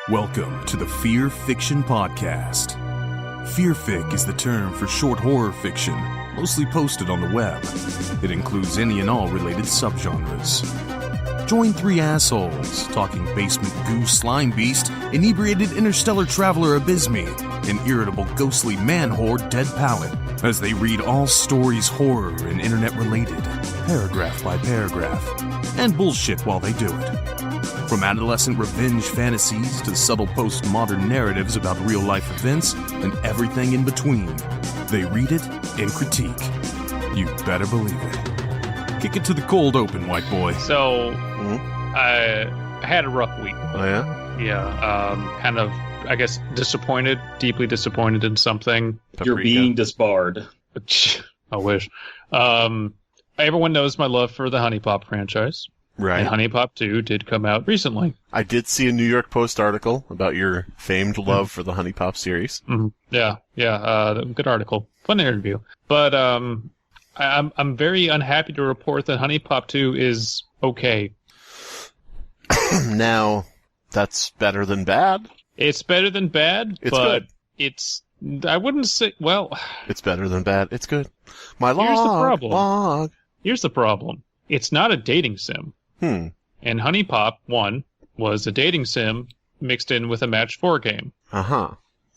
Welcome to the Fearfic Podcast. Fearfic is the term for short horror fiction, mostly posted on the web. It includes any and all related subgenres. Join three assholes talking basement goo Slimebeast, inebriated interstellar traveler Abysmii, and irritable ghostly man-horde Dead Palette, as they read all stories horror and internet-related, paragraph by paragraph, and bullshit while they do it. From adolescent revenge fantasies to subtle postmodern narratives about real-life events and everything in between, they read it and critique. You better believe it. Kick it to the cold open, white boy. So, I had a rough week. Oh, yeah? Yeah, kind of, I guess, deeply disappointed in something. You're being disbarred. I wish. Everyone knows my love for the Huniepop franchise. Right. And Huniepop 2 did come out recently. I did see a New York Post article about your famed love for the Huniepop series. Mm-hmm. Yeah, good article. Fun interview. But I'm very unhappy to report that Huniepop 2 is okay. Now, that's better than bad? It's better than bad, it's but good. It's... I wouldn't say... Well... It's better than bad. It's good. My Here's the problem. log. Here's the problem. It's not a dating sim. And Huniepop 1 was a dating sim mixed in with a Match 4 game. Uh-huh.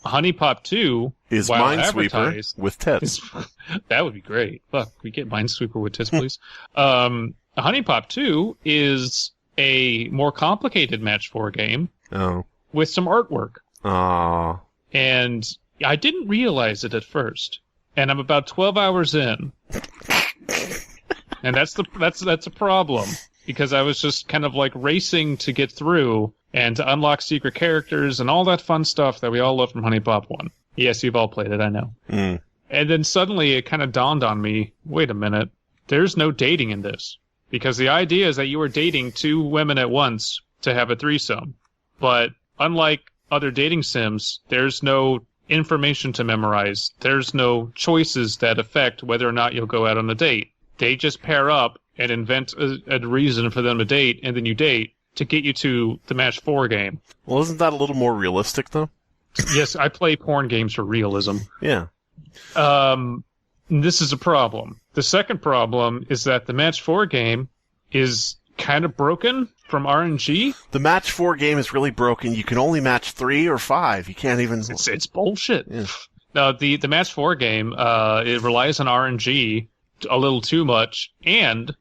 Huniepop 2 is Minesweeper with tits. That would be great. Fuck, we get Minesweeper with tits, please. Huniepop 2 is a more complicated Match 4 game with some artwork. Oh. And I didn't realize it at first. And I'm about 12 hours in. And that's a problem. Because I was just kind of like racing to get through and to unlock secret characters and all that fun stuff that we all love from Huniepop 1. Yes, you've all played it, I know. And then suddenly it kind of dawned on me, wait a minute, there's no dating in this. Because the idea is that you are dating two women at once to have a threesome. But unlike other dating sims, there's no information to memorize. There's no choices that affect whether or not you'll go out on a date. They just pair up and invent a reason for them to date, and then you date to get you to the Match 4 game. Well, isn't that a little more realistic, though? Yes, I play porn games for realism. Yeah. This is a problem. The second problem is that the Match 4 game is kind of broken from RNG. The Match 4 game is really broken. You can only match 3 or 5. You can't even... It's bullshit. Yeah. No, the Match 4 game, it relies on RNG a little too much, and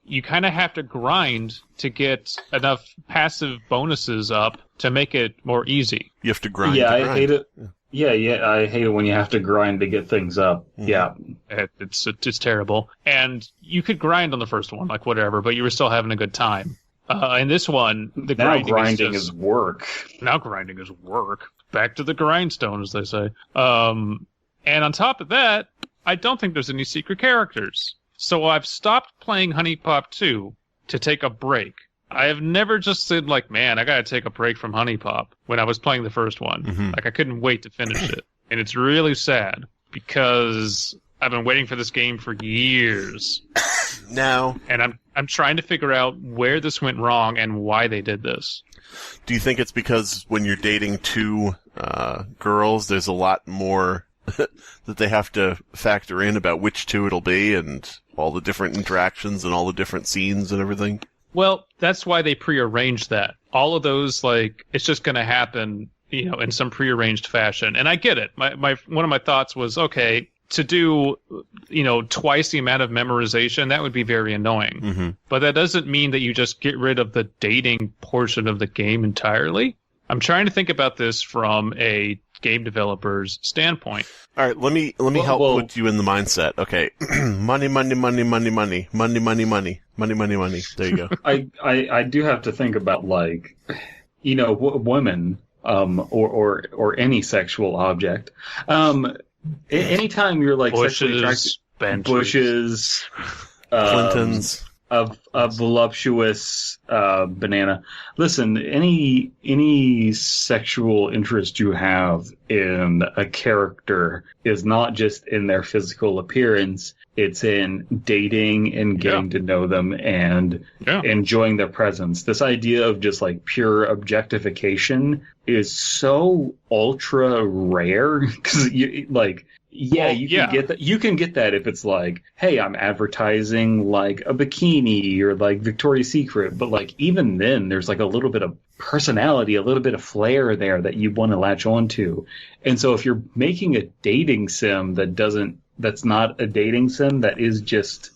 you kind of have to grind to get enough passive bonuses up to make it more easy. You have to grind. Yeah, I hate it. Yeah, I hate it when you have to grind to get things up. Yeah. It's terrible. And you could grind on the first one, like whatever, but you were still having a good time. In this one, the grinding is work. Now grinding is work. Back to the grindstone, as they say. And on top of that, I don't think there's any secret characters. So I've stopped playing Huniepop 2 to take a break. I have never just said, like, man, I gotta take a break from Huniepop when I was playing the first one. Like, I couldn't wait to finish it. And it's really sad, because I've been waiting for this game for years. Now... And I'm trying to figure out where this went wrong and why they did this. Do you think it's because when you're dating two girls, there's a lot more... that they have to factor in about which two it'll be and all the different interactions and all the different scenes and everything? Well, that's why they prearranged that. All of those, like, it's just going to happen, you know, in some prearranged fashion. And I get it. My one of my thoughts was, okay, to do, you know, twice the amount of memorization, that would be very annoying. But that doesn't mean that you just get rid of the dating portion of the game entirely. I'm trying to think about this from a game developer's standpoint. All right, let me help put you in the mindset. Okay, money. There you go. I do have to think about, like, you know, women, or any sexual object. Anytime you're like sexually attracted, bushes, Clintons. A voluptuous banana. Listen, any sexual interest you have in a character is not just in their physical appearance. It's in dating and getting to know them and enjoying their presence. This idea of just like pure objectification is so ultra rare because you can get that. You can get that if it's like, hey, I'm advertising like a bikini or like Victoria's Secret, but like even then, there's like a little bit of personality, a little bit of flair there that you want to latch onto. And so if you're making a dating sim that's not a dating sim, that is just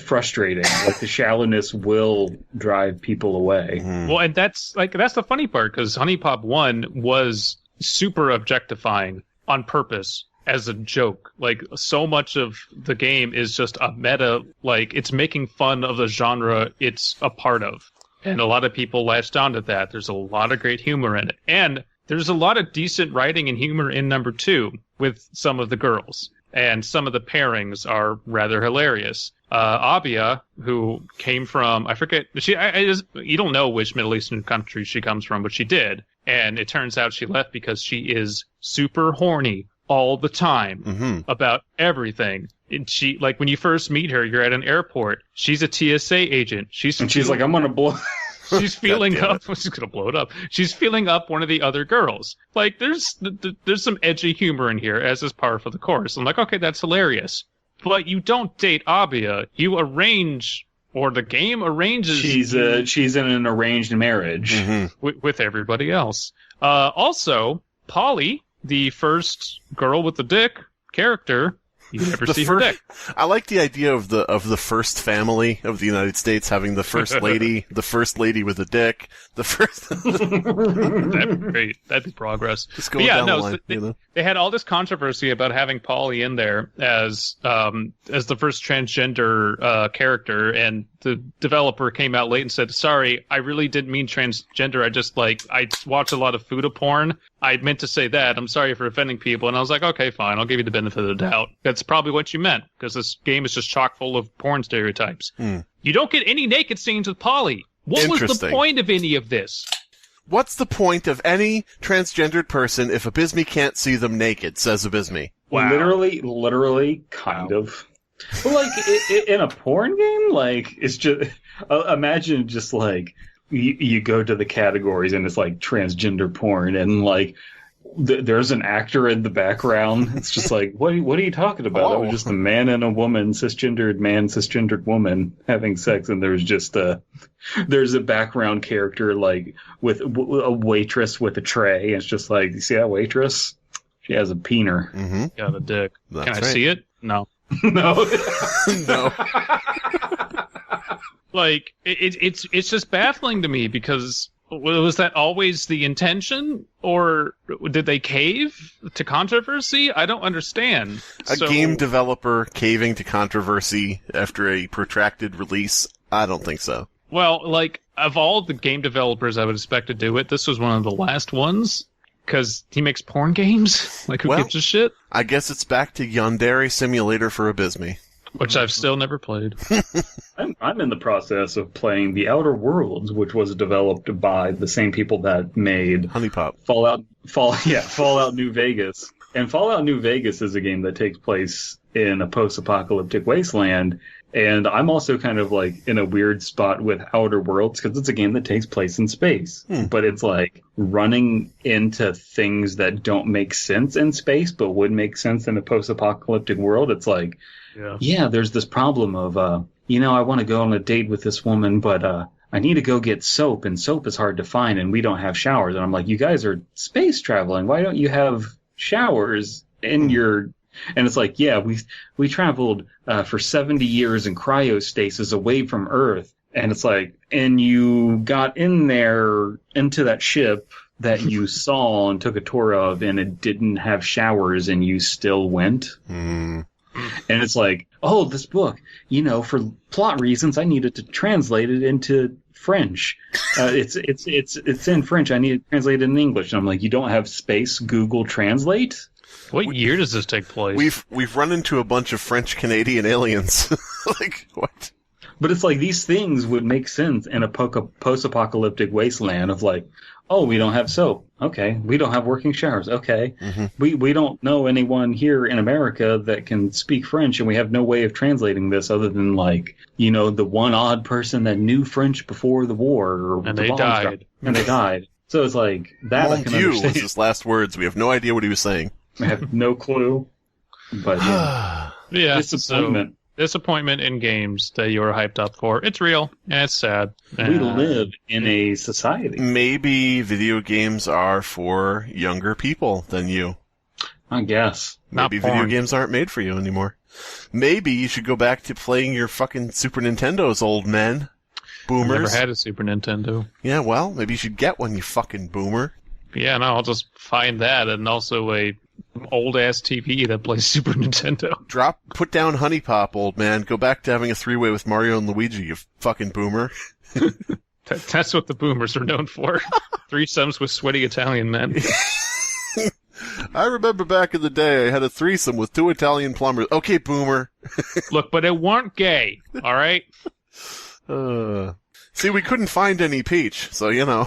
frustrating. Like the shallowness will drive people away. Well, and that's the funny part, because Huniepop 1 was super objectifying on purpose as a joke. Like, so much of the game is just a meta, like, it's making fun of the genre it's a part of. And a lot of people latched onto that. There's a lot of great humor in it. And there's a lot of decent writing and humor in number 2 with some of the girls. And some of the pairings are rather hilarious. Abia, who came from, I forget, you don't know which Middle Eastern country she comes from, but she did. And it turns out she left because she is super horny all the time about everything. And she, like, when you first meet her, you're at an airport. She's a TSA agent. She's like, I'm gonna blow. She's feeling up. She's gonna blow it up. She's feeling up one of the other girls. Like, there's some edgy humor in here, as is par for the course. I'm like, okay, that's hilarious. But you don't date Abia. You arrange, or the game arranges. She's in an arranged marriage with everybody else. Also, Polly, the first girl with the dick character. You never see her dick. I like the idea of the first family of the United States having the first lady with a dick, the first. That'd be great. That'd be progress. Just going down the line, they had all this controversy about having Polly in there as the first transgender character, and the developer came out late and said, "Sorry, I really didn't mean transgender. I watch a lot of Fuda porn. I meant to say that. I'm sorry for offending people." And I was like, okay, fine. I'll give you the benefit of the doubt. That's probably what you meant, because this game is just chock full of porn stereotypes. You don't get any naked scenes with Polly. What was the point of any of this? What's the point of any transgendered person if Abysmii can't see them naked, says Abysmii. Wow. Literally, kind of. But, like, in a porn game, like, it's just... imagine just, like, you go to the categories and it's, like, transgender porn, and, like, there's an actor in the background. It's just like, what are you talking about? That was just a man and a woman, cisgendered man, cisgendered woman having sex, and there's a background character, like, with a waitress with a tray, and it's just like, you see that waitress? She has a peener. Got a dick. That's Can I right. see it? No. No. No. Like, it's just baffling to me, because was that always the intention, or did they cave to controversy? I don't understand. A game developer caving to controversy after a protracted release? I don't think so. Well, like, of all the game developers I would expect to do it, this was one of the last ones, because he makes porn games? Like, who gives a shit? I guess it's back to Yandere Simulator for Abysmii. Which I've still never played. I'm in the process of playing The Outer Worlds, which was developed by the same people that made Huniepop. Fallout New Vegas. And Fallout New Vegas is a game that takes place in a post-apocalyptic wasteland. And I'm also kind of like in a weird spot with Outer Worlds, because it's a game that takes place in space. But it's like running into things that don't make sense in space, but would make sense in a post-apocalyptic world. It's like, there's this problem of, I want to go on a date with this woman, but I need to go get soap, and soap is hard to find, and we don't have showers. And I'm like, you guys are space traveling. Why don't you have showers in your... And it's like, we traveled for 70 years in cryostasis away from Earth. And it's like, and you got into that ship that you saw and took a tour of, and it didn't have showers, and you still went. And it's like, oh, this book, for plot reasons, I needed to translate it into French. It's in French. I need to translate it in English. And I'm like, you don't have space Google Translate? What year does this take place? We've run into a bunch of French Canadian aliens. Like, what? But it's like, these things would make sense in a post-apocalyptic wasteland of like, Oh, we don't have soap. Okay. We don't have working showers. Okay. We don't know anyone here in America that can speak French, and we have no way of translating this other than, like, you know, the one odd person that knew French before the war. Or And the they bombs died. dropped, and they died. So it's like, that I Mon can Dieu was understand. his last words. We have no idea what he was saying. I have no clue. But yeah, Yeah. disappointment. So, disappointment in games that you were hyped up for. It's real, and it's sad. We live in a society. Maybe video games are for younger people than you. I guess. Not Maybe video porn. games aren't made for you anymore. Maybe you should go back to playing your fucking Super Nintendos, old men. Boomers. Never had a Super Nintendo. Yeah, well, maybe you should get one, you fucking boomer. Yeah, no, I'll just find that, and also a old-ass TV that plays Super Nintendo. Put down Huniepop, old man. Go back to having a three-way with Mario and Luigi, you fucking boomer. That's what the boomers are known for. Threesomes with sweaty Italian men. I remember back in the day, I had a threesome with 2 Italian plumbers. Okay, boomer. Look, but it weren't gay, all right? See, we couldn't find any Peach, so, you know.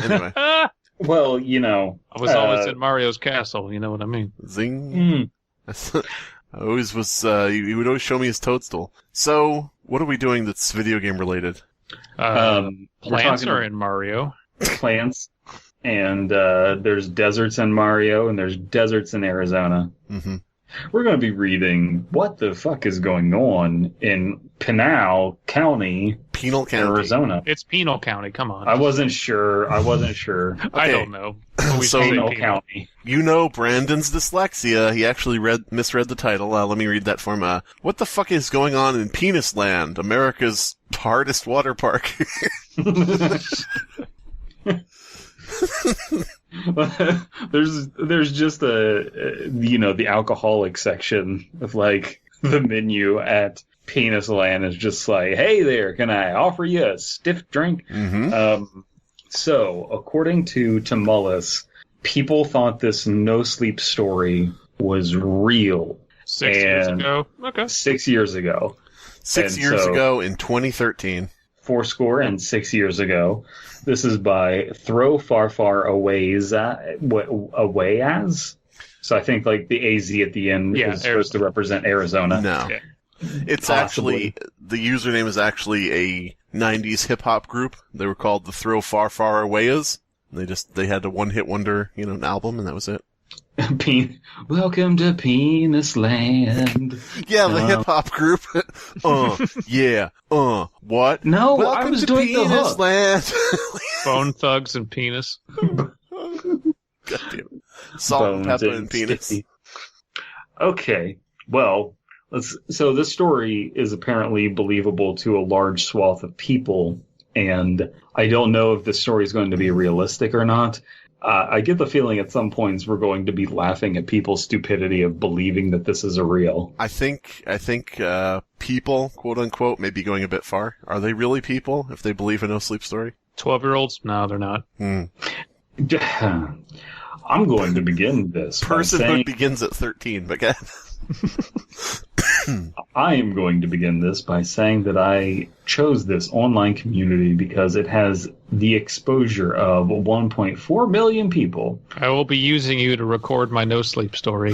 Anyway. I Well, you know. was always in Mario's castle, you know what I mean? Zing. I always was, he would always show me his toadstool. So, what are we doing that's video game related? We're Plants talking are in Mario. plants, and there's deserts in Mario, and there's deserts in Arizona. Mm-hmm. We're going to be reading what the fuck is going on in Pinal County, Penal County. Arizona. It's Penal County, come on. I wasn't sure. I Okay. don't know. We So- say Pinal Penal. County. You know Brandon's dyslexia. He actually misread the title. Let me read that for him. What the fuck is going on in Penis Land, America's hardest water park? There's just the alcoholic section of like the menu at Penis Land is just like, hey there, can I offer you a stiff drink? Mm-hmm. So according to Tumulus, people thought this no sleep story was real 6 years And- ago. Okay. 6 years ago. 6 And years so- ago in 2013. 6 years ago. This is by Throw Far Far Away as. So I think like the AZ at the end Yeah, is supposed to represent Arizona. No. Yeah. It's Possibly. actually, the username is actually a 90s hip-hop group. They were called the Throw Far Far Awayas. They had a one-hit wonder, an album, and that was it. Welcome to Penis Land. Yeah, the hip-hop group. Yeah, what? No, Welcome I was to doing the Penis hook. Land. Bone Thugs and Penis. God damn it. Salt and Bones pepper and penis. sticky. Okay, well, so this story is apparently believable to a large swath of people, and I don't know if this story is going to be realistic or not. I get the feeling at some points we're going to be laughing at people's stupidity of believing that this is a real. I think people, quote unquote, may be going a bit far. Are they really people if they believe a no sleep story? 12-year-olds? No, they're not. I'm going to begin this by Personhood saying, begins at 13, but I am going to begin this by saying that I chose this online community because it has the exposure of 1.4 million people. I will be using you to record my no sleep story.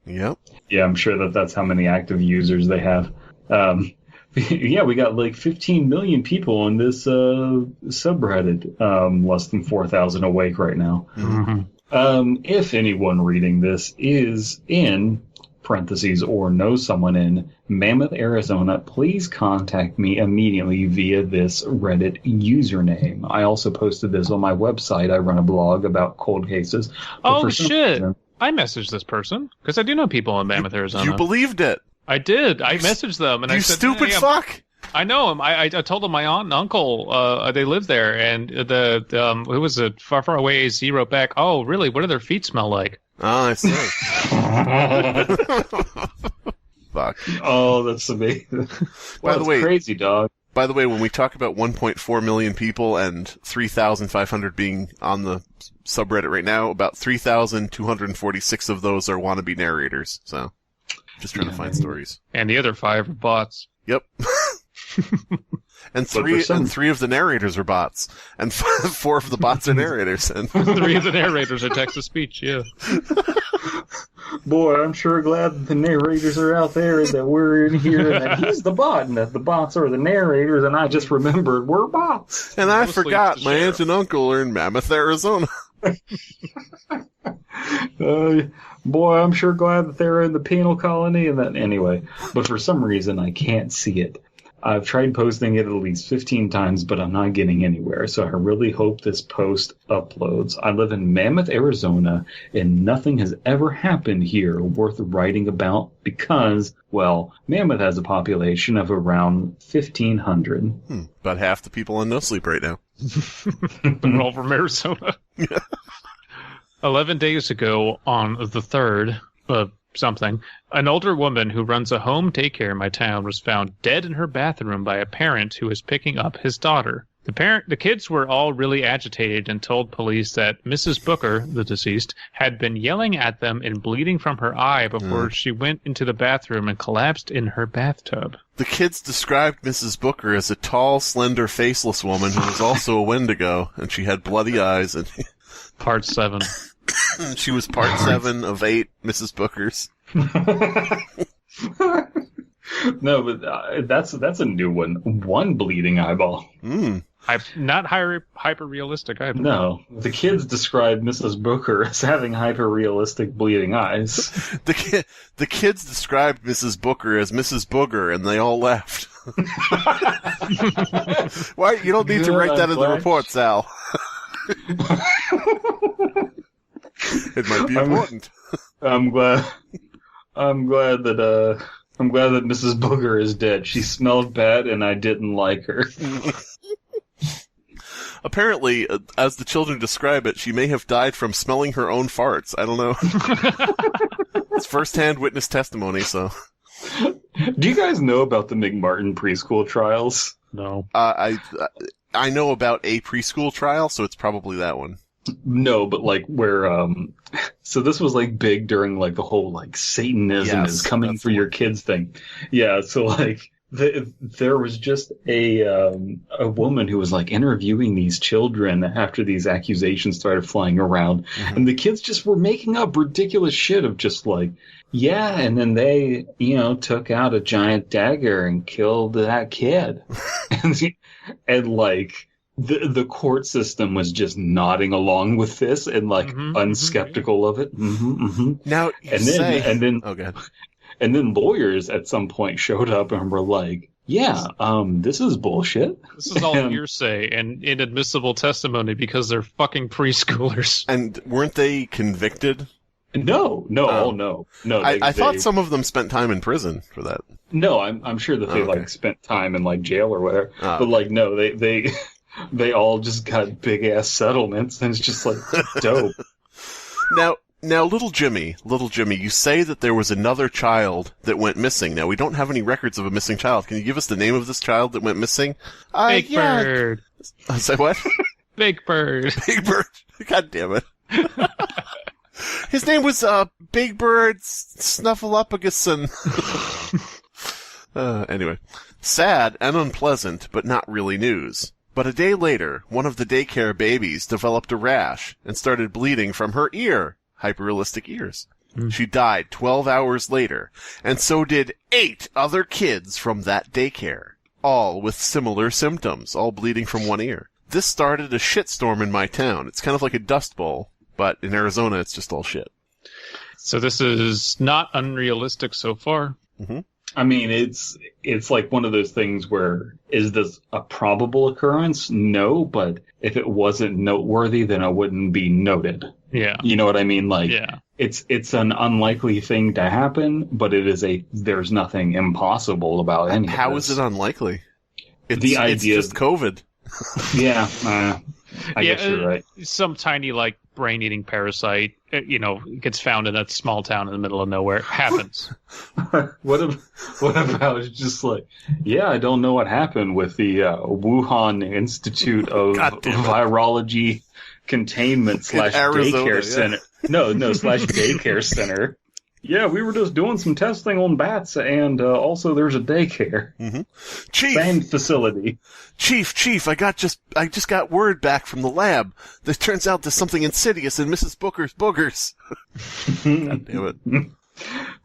Yep. Yeah, I'm sure that's how many active users they have. Yeah, we got like 15 million people on this subreddit. Less than 4,000 awake right now. Mm-hmm. If anyone reading this is in parentheses or knows someone in Mammoth, Arizona, please contact me immediately via this Reddit username. I also posted this on my website. I run a blog about cold cases. But Oh, for some shit. reason- I messaged this person because I do know people in Mammoth, Arizona. You believed it. I did. I messaged them and I You said, stupid "Hey, fuck. I know him. I told them my aunt and uncle they live there, and the who was it? Far Far Away AZ wrote back, "Oh, really? What do their feet smell like?" Oh, I see. Fuck. Oh, that's amazing. By the way, crazy, dog. By the way, when we talk about 1.4 million people and 3,500 being on the subreddit right now, about 3,246 of those are wannabe narrators. So, just trying to find stories. And the other 5 are bots. Yep. And three of the narrators are bots, and 4 of the bots are narrators, and 3 of the narrators are text-to-speech. Yeah. Boy, I'm sure glad that the narrators are out there, and that we're in here, and that he's the bot, and that the bots are the narrators, and I just remembered we're bots. And I forgot my aunt and uncle are in Mammoth, Arizona. Boy, I'm sure glad that they're in the penal colony, and that anyway. But for some reason, I can't see it. I've tried posting it at least 15 times, but I'm not getting anywhere, so I really hope this post uploads. I live in Mammoth, Arizona, and nothing has ever happened here worth writing about because, well, Mammoth has a population of around 1,500. About half the people on No Sleep right now. They're all from Arizona. 11 days ago, on the 3rd of something, an older woman who runs a home daycare in my town was found dead in her bathroom by a parent who was picking up his daughter. The kids were all really agitated and told police that Mrs. Booker, the deceased, had been yelling at them and bleeding from her eye before she went into the bathroom and collapsed in her bathtub. The kids described Mrs. Booker as a tall, slender, faceless woman who was also a Wendigo, and she had bloody eyes. And Part 7. She was part 7 of 8 Mrs. Bookers. No, but that's a new one. One bleeding eyeball. Not hyper realistic either. No, the kids described Mrs. Booker as having hyper realistic bleeding eyes. The kids described Mrs. Booker as Mrs. Booger, and they all laughed. Why? You don't need to write that in the report, Sal. It might be important. I'm glad that Mrs. Booger is dead. She smelled bad, and I didn't like her. Apparently, as the children describe it, she may have died from smelling her own farts. I don't know. It's first-hand witness testimony, so. Do you guys know about the McMartin Preschool trials? No. I know about a preschool trial, so it's probably that one. No, but like where, so this was like big during like the whole like Satanism is coming for your kids thing. Yeah, so like there was just a woman who was like interviewing these children after these accusations started flying around, and the kids just were making up ridiculous shit of just like, yeah, and then they, took out a giant dagger and killed that kid, and like. The court system was just nodding along with this and like unskeptical of it. Now, and then lawyers at some point showed up and were like, "Yeah, this is bullshit. This is all hearsay and inadmissible testimony because they're fucking preschoolers." And weren't they convicted? No. I thought some of them spent time in prison for that. No, I'm sure that they like spent time in like jail or whatever. But like, no, they all just got big ass settlements, and it's just like dope. Now, little Jimmy, you say that there was another child that went missing. Now, we don't have any records of a missing child. Can you give us the name of this child that went missing? Big Bird. Say what? Big Bird. Big Bird. God damn it. His name was Big Bird Snuffleupagus. Anyway, sad and unpleasant, but not really news. But a day later, one of the daycare babies developed a rash and started bleeding from her ear. Hyperrealistic ears. She died 12 hours later, and so did 8 other kids from that daycare. All with similar symptoms, all bleeding from one ear. This started a shitstorm in my town. It's kind of like a dust bowl, but in Arizona it's just all shit. So this is not unrealistic so far. I mean, it's like one of those things where, is this a probable occurrence? No, but if it wasn't noteworthy, then it wouldn't be noted. Yeah. You know what I mean? Like, yeah. It's an unlikely thing to happen, but there's nothing impossible about any of How this. is it unlikely? It's just COVID. Yeah, I guess you're right. Some tiny, like, brain-eating parasite, gets found in a small town in the middle of nowhere. Happens. What about it's just like, yeah, I don't know what happened with the Wuhan Institute of Virology Containment / Daycare Center. No, / Daycare Center. Yeah, we were just doing some testing on bats, and also there's a daycare. Mm-hmm. Chief! Same facility. Chief, I just got word back from the lab. This turns out there's something insidious in Mrs Boogers. God damn it.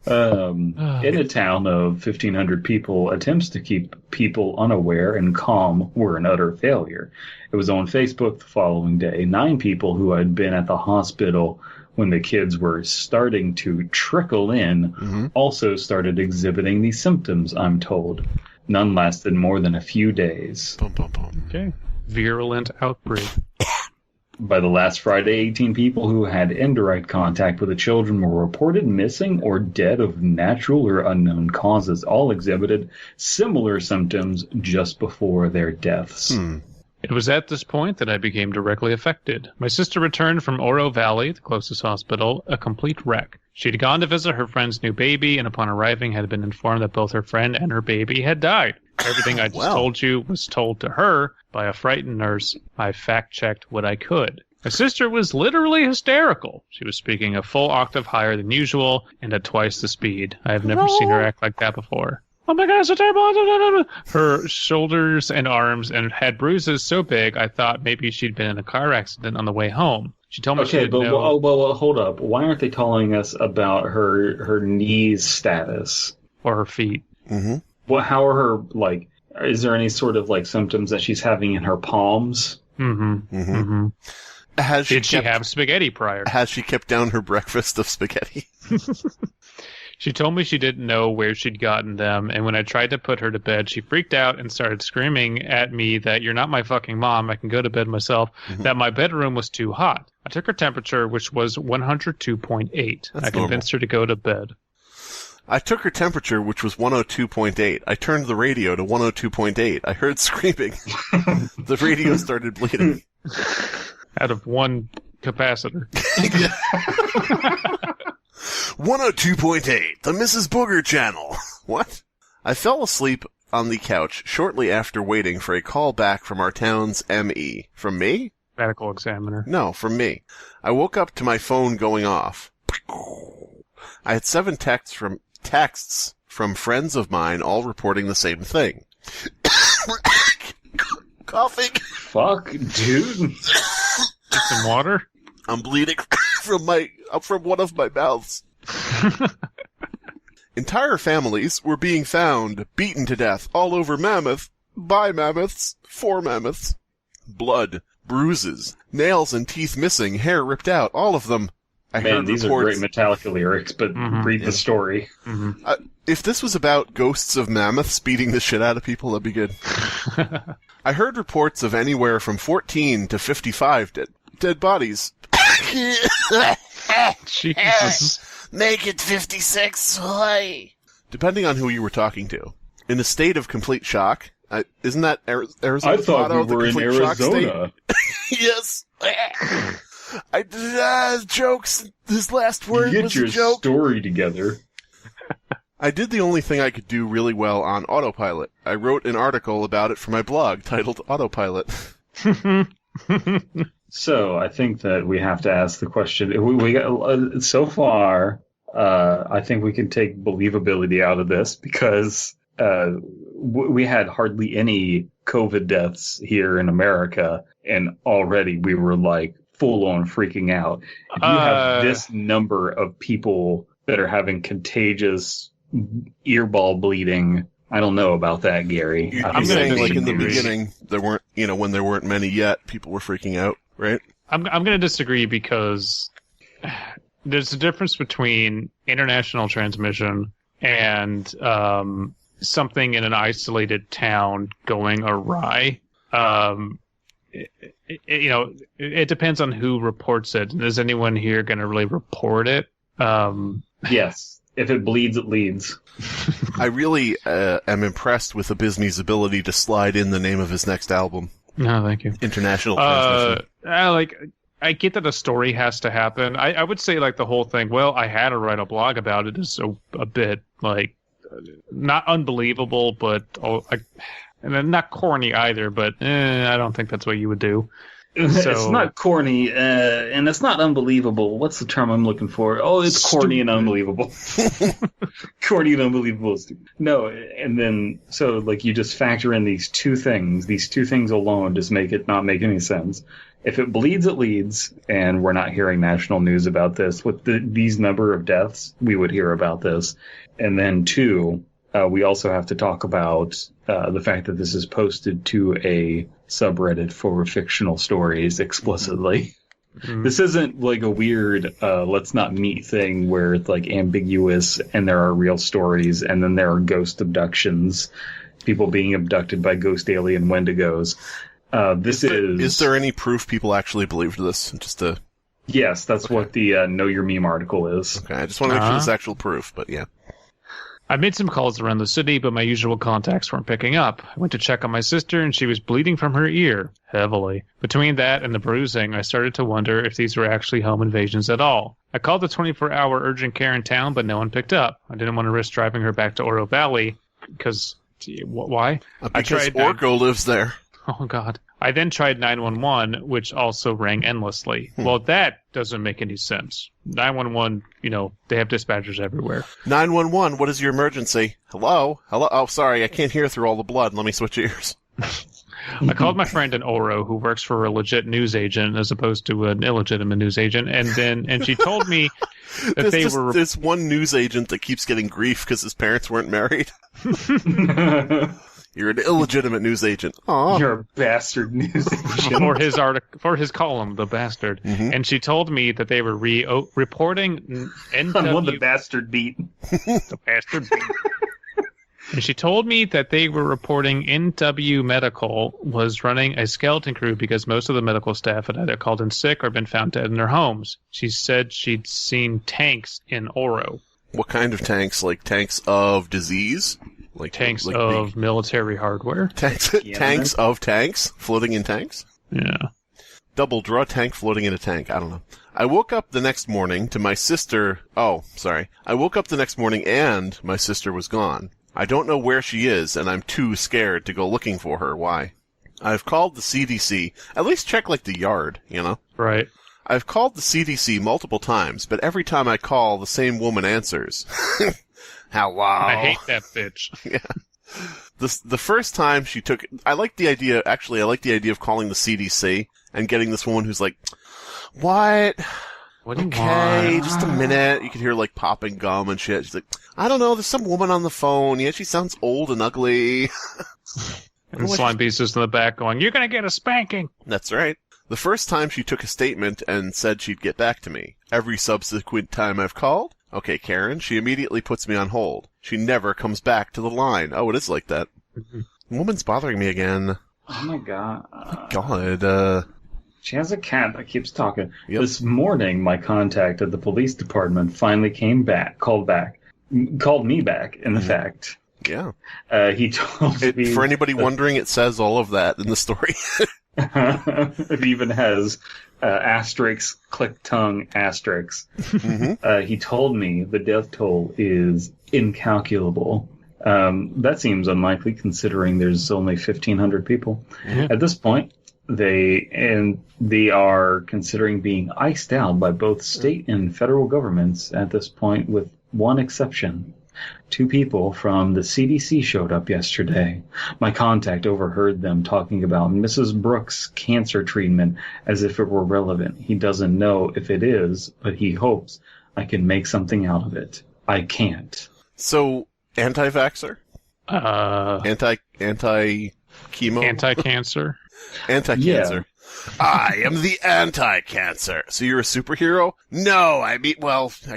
In a town of 1,500 people, attempts to keep people unaware and calm were an utter failure. It was on Facebook the following day. 9 people who had been at the hospital when the kids were starting to trickle in also started exhibiting these symptoms, I'm told. None lasted more than a few days. Okay. Virulent outbreak. By the last Friday, 18 people who had indirect contact with the children were reported missing or dead of natural or unknown causes. All exhibited similar symptoms just before their deaths. It was at this point that I became directly affected. My sister returned from Oro Valley, the closest hospital, a complete wreck. She'd gone to visit her friend's new baby, and upon arriving had been informed that both her friend and her baby had died. Everything I just told you was told to her by a frightened nurse. I fact-checked what I could. My sister was literally hysterical. She was speaking a full octave higher than usual and at twice the speed. I have never seen her act like that before. Oh my God, so terrible. Her shoulders and arms and had bruises so big I thought maybe she'd been in a car accident on the way home. She told me she didn't know. Well, hold up. Why aren't they telling us about her knees status? Or her feet. Mm-hmm. Well, how are her, like, is there any sort of, like, symptoms that she's having in her palms? Mm-hmm. Mm-hmm. Did she have spaghetti prior? Has she kept down her breakfast of spaghetti? She told me she didn't know where she'd gotten them, and when I tried to put her to bed, she freaked out and started screaming at me that you're not my fucking mom, I can go to bed myself, that my bedroom was too hot. I took her temperature, which was 102.8. I convinced her to go to bed. I took her temperature, which was 102.8. I turned the radio to 102.8. I heard screaming. The radio started bleeding. Out of one capacitor. 102.8, the Mrs. Booger channel. What? I fell asleep on the couch shortly after waiting for a call back from our town's ME. From me? Medical examiner. No, from me. I woke up to my phone going off. I had 7 texts from friends of mine all reporting the same thing. Coughing. Fuck, dude. Get some water? I'm bleeding from one of my mouths. Entire families were being found, beaten to death, all over Mammoth, by mammoths, for mammoths. Blood, bruises, nails and teeth missing, hair ripped out, all of them. These are great Metallica lyrics, but read the story. If this was about ghosts of mammoths beating the shit out of people, that'd be good. I heard reports of anywhere from 14 to 55 dead bodies. Jesus. Make it 56. Depending on who you were talking to. In a state of complete shock. Isn't that Arizona? I thought we were in Arizona. Yes. Jokes. His last word was a joke. Get your story together. I did the only thing I could do really well on autopilot. I wrote an article about it for my blog titled Autopilot. So I think that we have to ask the question. We got so far. I think we can take believability out of this because we had hardly any COVID deaths here in America, and already we were like full on freaking out. If you have this number of people that are having contagious earball bleeding, I don't know about that, Gary. I'm saying, like, in the beginning, there weren't, when there weren't many yet, people were freaking out, right? I'm going to disagree because there's a difference between international transmission and something in an isolated town going awry. It depends on who reports it. Is anyone here going to really report it? Yes. If it bleeds, it leads. I really am impressed with Abysmii's ability to slide in the name of his next album. No, thank you. International transmission. I get that a story has to happen. I would say, like, the whole thing, well, I had to write a blog about it is a bit, like, not unbelievable, but and then not corny either, but I don't think that's what you would do. It's not corny, and it's not unbelievable. What's the term I'm looking for? Oh, it's corny and unbelievable. Corny and unbelievable. No, and then, so, like, you just factor in these two things. These two things alone just make it not make any sense. If it bleeds, it leads, and we're not hearing national news about this. With these number of deaths, we would hear about this. And then, two, we also have to talk about the fact that this is posted to a subreddit for fictional stories explicitly. Mm-hmm. This isn't like a weird let's not meet thing where it's like ambiguous and there are real stories and then there are ghost abductions, people being abducted by ghost alien wendigos. Is there any proof people actually believed this? Yes, that's what the Know Your Meme article is. Okay, I just want to make sure there's actual proof, but yeah. I made some calls around the city, but my usual contacts weren't picking up. I went to check on my sister, and she was bleeding from her ear, heavily. Between that and the bruising, I started to wonder if these were actually home invasions at all. I called the 24-hour urgent care in town, but no one picked up. I didn't want to risk driving her back to Oro Valley, because... why? Because Orko lives there. Oh, God. I then tried 911, which also rang endlessly. Well, that doesn't make any sense. 911, they have dispatchers everywhere. 911, what is your emergency? Hello? Hello? Oh, sorry, I can't hear through all the blood. Let me switch ears. I called my friend in Oro, who works for a legit news agent as opposed to an illegitimate news agent, and she told me that there's one news agent that keeps getting grief because his parents weren't married. You're an illegitimate news agent. Aww. You're a bastard news agent. For his column, The Bastard. Mm-hmm. And she told me that they were reporting NW... I won the bastard beat. The bastard beat. And she told me that they were reporting NW Medical was running a skeleton crew because most of the medical staff had either called in sick or been found dead in their homes. She said she'd seen tanks in Oro. What kind of tanks? Like tanks of disease? Like tanks of big military hardware. Tanks of tanks? Floating in tanks? Yeah. Double draw tank floating in a tank. I don't know. I woke up the next morning to my sister... Oh, sorry. I woke up the next morning and my sister was gone. I don't know where she is, and I'm too scared to go looking for her. Why? I've called the CDC. At least check, like, the yard, Right. I've called the CDC multiple times, but every time I call, the same woman answers. Hello. I hate that bitch. Yeah. The first time she took... I like the idea of calling the CDC and getting this woman who's like, what? What do you want? Okay, just a minute. You can hear, like, popping gum and shit. She's like, I don't know, there's some woman on the phone. Yeah, she sounds old and ugly. And Slimebeast is in the back going, you're gonna get a spanking. That's right. The first time she took a statement and said she'd get back to me. Every subsequent time I've called, okay, Karen, she immediately puts me on hold. She never comes back to the line. Oh, it is like that. Mm-hmm. The woman's bothering me again. Oh my god. God, She has a cat that keeps talking. Yep. This morning, my contact at the police department finally called me back, in fact. Yeah. He told me... For anybody wondering, it says all of that in the story. It even has asterisks, click tongue, asterisks. Mm-hmm. He told me the death toll is incalculable. That seems unlikely considering there's only 1,500 people. Mm-hmm. At this point, they are considering being iced out by both state and federal governments at this point, with one exception. 2 people from the CDC showed up yesterday. My contact overheard them talking about Mrs. Brooks' cancer treatment as if it were relevant. He doesn't know if it is, but he hopes I can make something out of it. I can't. So, anti-vaxxer? Anti-chemo? Anti-cancer? Anti-cancer. Yeah. I am the anti-cancer. So you're a superhero? No, I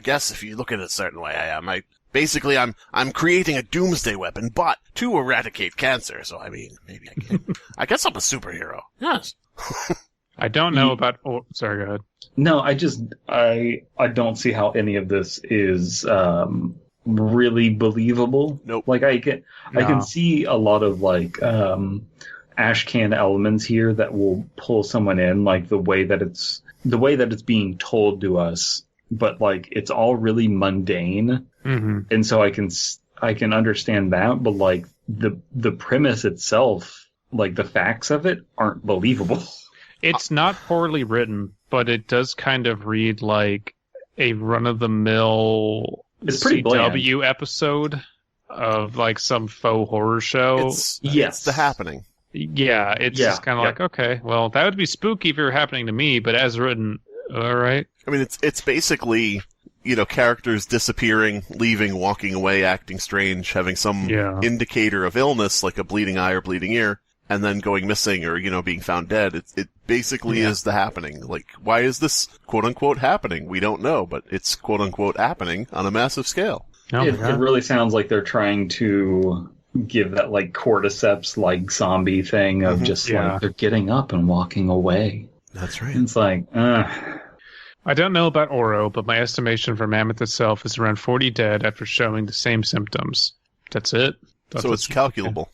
guess if you look at it a certain way, I am. I'm creating a doomsday weapon, but to eradicate cancer. So, maybe I can. I guess I'm a superhero. Yes. I don't know about... Oh, sorry, go ahead. No, I don't see how any of this is really believable. Nope. Like, I can see a lot of, like, ashcan elements here that will pull someone in, like the way that it's being told to us, but like it's all really mundane. Mm-hmm. And so I can understand that, but like the premise itself, like the facts of it aren't believable. It's not poorly written, but it does kind of read like a run-of-the-mill It's pretty CW episode of like some faux horror show. It's The Happening. Yeah, it's just kind of like, okay, well, that would be spooky if it were happening to me, but as written, all right. I mean, it's basically, characters disappearing, leaving, walking away, acting strange, having some indicator of illness, like a bleeding eye or bleeding ear, and then going missing or, being found dead. It basically is The Happening. Like, why is this quote-unquote happening? We don't know, but it's quote-unquote happening on a massive scale. Oh it really sounds like they're trying to give that, like, cordyceps, like, zombie thing of just, like, they're getting up and walking away. That's right. It's like, I don't know about Oro, but my estimation for Mammoth itself is around 40 dead after showing the same symptoms. That's it. So it's calculable.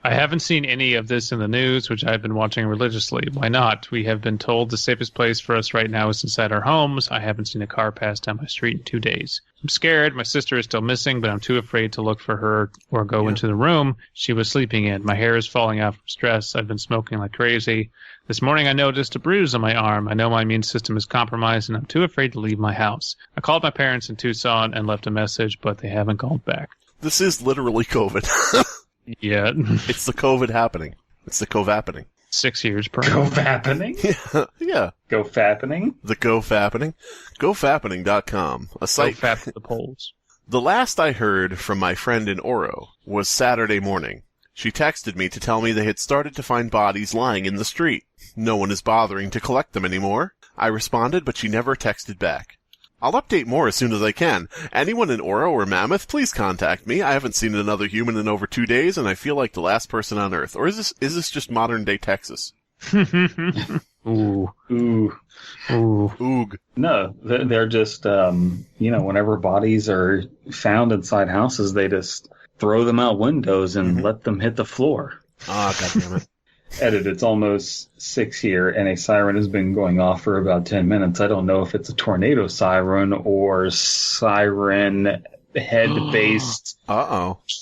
I haven't seen any of this in the news, which I've been watching religiously. Why not? We have been told the safest place for us right now is inside our homes. I haven't seen a car pass down my street in 2 days. I'm scared. My sister is still missing, but I'm too afraid to look for her or go into the room she was sleeping in. My hair is falling out from stress. I've been smoking like crazy. This morning I noticed a bruise on my arm. I know my immune system is compromised, and I'm too afraid to leave my house. I called my parents in Tucson and left a message, but they haven't called back. This is literally COVID. Yeah. It's the COVID happening. It's the COVID-happening. 6 years per. Go-fappening? Yeah. Go-fappening? The Go-fappening. GoFappening.com, a site. Go-fap the polls. The last I heard from my friend in Oro was Saturday morning. She texted me to tell me they had started to find bodies lying in the street. No one is bothering to collect them anymore. I responded, but she never texted back. I'll update more as soon as I can. Anyone in Oro or Mammoth, please contact me. I haven't seen another human in over 2 days, and I feel like the last person on Earth. Or is this just modern-day Texas? Ooh. Ooh. Ooh. Oog. No, they're just, whenever bodies are found inside houses, they just throw them out windows and let them hit the floor. Ah, goddammit. Edit, it's almost 6 here, and a siren has been going off for about 10 minutes. I don't know if it's a tornado siren or siren head-based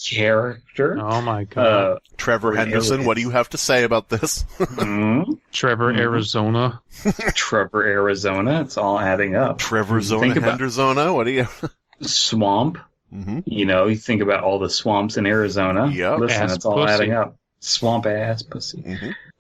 character. Oh, my God. Trevor Henderson, what do you have to say about this? Trevor, Arizona. Trevor, Arizona. It's all adding up. Trevor Zona Hendersona? What do you... Swamp. Mm-hmm. You think about all the swamps in Arizona. Yep. Listen, it's all adding up. Swamp ass pussy.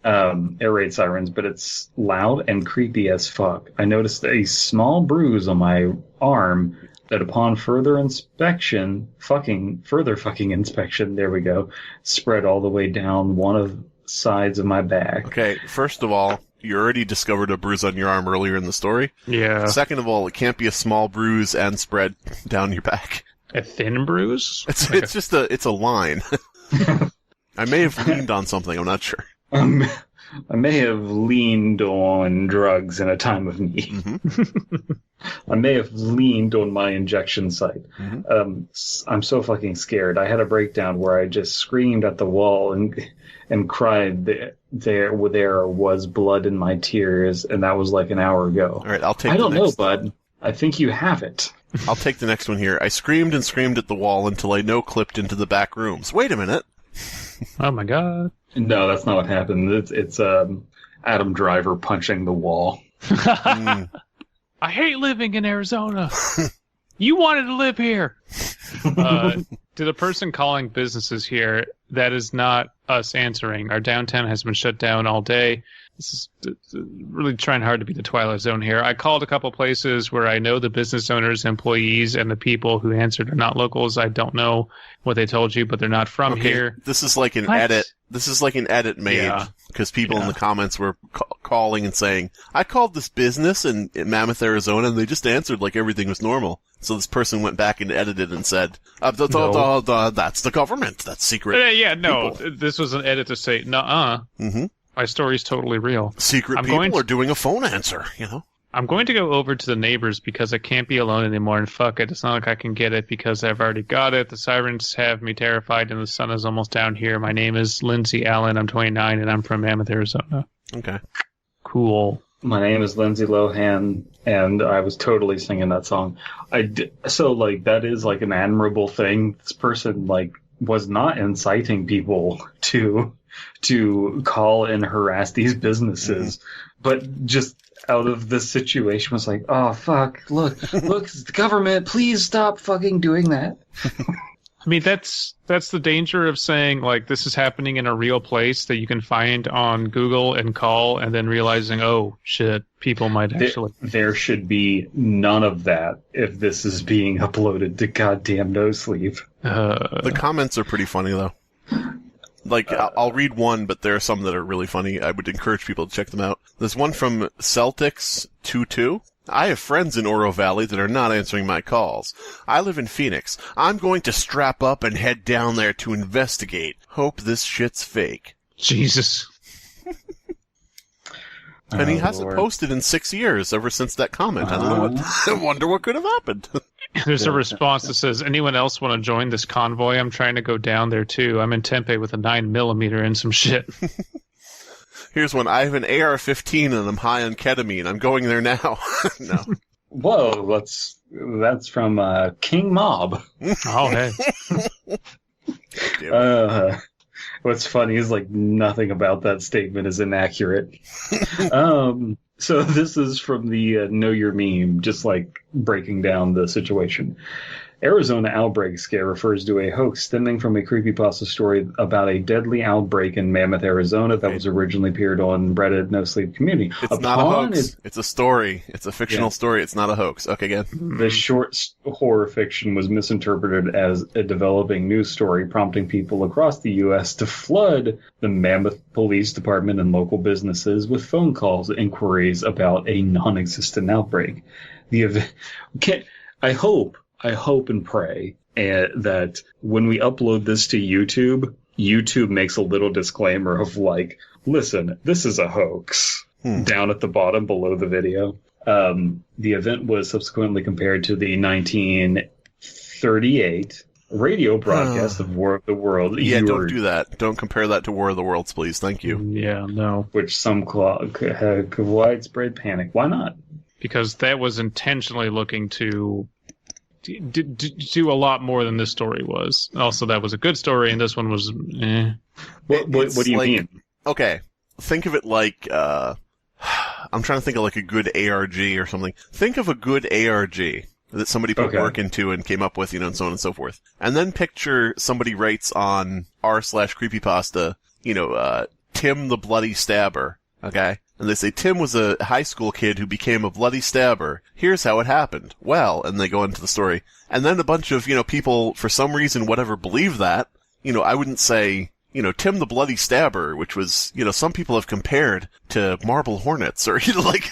Mm-hmm. Air raid sirens, but it's loud and creepy as fuck. I noticed a small bruise on my arm that upon further inspection, there we go, spread all the way down one of the sides of my back. Okay, first of all, you already discovered a bruise on your arm earlier in the story. Yeah. Second of all, it can't be a small bruise and spread down your back. A thin bruise? It's a line. I may have leaned on something, I'm not sure. I may have leaned on drugs in a time of need. Mm-hmm. I may have leaned on my injection site. Mm-hmm. I'm so fucking scared. I had a breakdown where I just screamed at the wall and cried. There was blood in my tears, and that was like an hour ago. All right, I'll take. I don't know, bud. I think you have it. I'll take the next one here. I screamed and screamed at the wall until I no-clipped into the back rooms. Wait a minute. Oh my God. No, that's not what happened. It's Adam Driver punching the wall. I hate living in Arizona. You wanted to live here. To the person calling businesses here, that is not us answering. Our downtown has been shut down all day. This is really trying hard to be the Twilight Zone here. I called a couple places where I know the business owners, employees, and the people who answered are not locals. I don't know what they told you, but they're not from here. This is like an edit. This is like an edit made because people in the comments were calling and saying, I called this business in Mammoth, Arizona, and they just answered like everything was normal. So this person went back and edited and said, that's the government. That's secret. No. This was an edit to say, nuh-uh. Mm-hmm. My story's totally real. Secret people are doing a phone answer, I'm going to go over to the neighbors because I can't be alone anymore, and fuck it. It's not like I can get it because I've already got it. The sirens have me terrified, and the sun is almost down here. My name is Lindsay Allen. I'm 29, and I'm from Mammoth, Arizona. Okay. Cool. My name is Lindsay Lohan, and I was totally singing that song. So, that is, an admirable thing. This person, was not inciting people to call and harass these businesses, but just out of this situation was like, oh, fuck, look, it's the government, please stop fucking doing that. I mean, that's the danger of saying, like, this is happening in a real place that you can find on Google and call, and then realizing, oh, shit, people might actually... There should be none of that if this is being uploaded to goddamn No Sleep. The comments are pretty funny, though. Like, I'll read one, but there are some that are really funny. I would encourage people to check them out. There's one from Celtics22. I have friends in Oro Valley that are not answering my calls. I live in Phoenix. I'm going to strap up and head down there to investigate. Hope this shit's fake. Jesus. And he hasn't posted in 6 years ever since that comment. I don't know what. I wonder what could have happened. There's a response that says, anyone else want to join this convoy? I'm trying to go down there too. I'm in Tempe with a 9mm and some shit. Here's one. I have an AR-15 and I'm high on ketamine. I'm going there now. No. Whoa, that's from King Mob. Oh, hey. What's funny is, like, nothing about that statement is inaccurate. So this is from the Know Your Meme, just like breaking down the situation. Arizona outbreak scare refers to a hoax stemming from a creepypasta story about a deadly outbreak in Mammoth, Arizona that was originally appeared on Reddit No Sleep community. It's not a hoax. It's a story. It's a fictional story. It's not a hoax. Okay, good. The short horror fiction was misinterpreted as a developing news story, prompting people across the U.S. to flood the Mammoth Police Department and local businesses with phone calls and inquiries about a non-existent outbreak. The event... I hope and pray that when we upload this to YouTube, YouTube makes a little disclaimer of like, listen, this is a hoax down at the bottom below the video. The event was subsequently compared to the 1938 radio broadcast of War of the World. Yeah, don't do that. Don't compare that to War of the Worlds, please. Thank you. Yeah, no. Which some had widespread panic. Why not? Because that was intentionally looking to do a lot more than this story was. Also, that was a good story, and this one was What do you mean? Okay, think of it like, I'm trying to think of like a good ARG or something. Think of a good ARG that somebody put work into and came up with, and so on and so forth. And then picture somebody writes on r/creepypasta, Tim the Bloody Stabber, okay? And they say, Tim was a high school kid who became a bloody stabber. Here's how it happened. Well, and they go into the story. And then a bunch of, people, for some reason, whatever, believe that. I wouldn't say, Tim the Bloody Stabber, which was, some people have compared to marble hornets, or, like,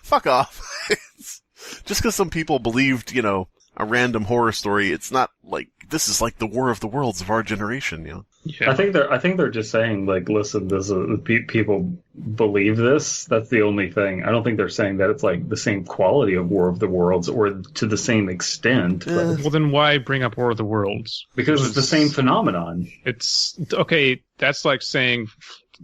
fuck off. Just because some people believed, a random horror story, it's not like, this is like the War of the Worlds of our generation, Yeah. I think they're just saying, like, listen, this people believe this. That's the only thing. I don't think they're saying that it's like the same quality of War of the Worlds or to the same extent. Well, then why bring up War of the Worlds? Because it's the same phenomenon. It's okay. That's like saying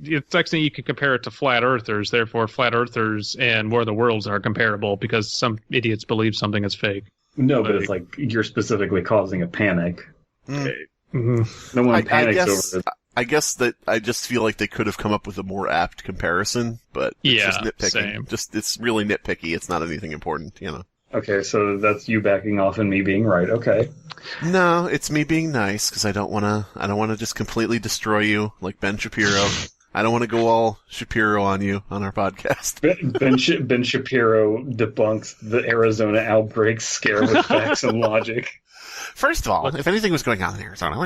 you can compare it to flat earthers. Therefore, flat earthers and War of the Worlds are comparable because some idiots believe something is fake. No, but it's like you're specifically causing a panic. Okay. Mm-hmm. No one panics over this. I guess that I just feel like they could have come up with a more apt comparison, but it's just nitpicking. Same. It's really nitpicky. It's not anything important, Okay, so that's you backing off and me being right. Okay. No, it's me being nice because I don't want to just completely destroy you like Ben Shapiro. I don't want to go all Shapiro on you on our podcast. Ben Shapiro debunks the Arizona outbreak scare with facts and logic. First of all, if anything was going on in Arizona...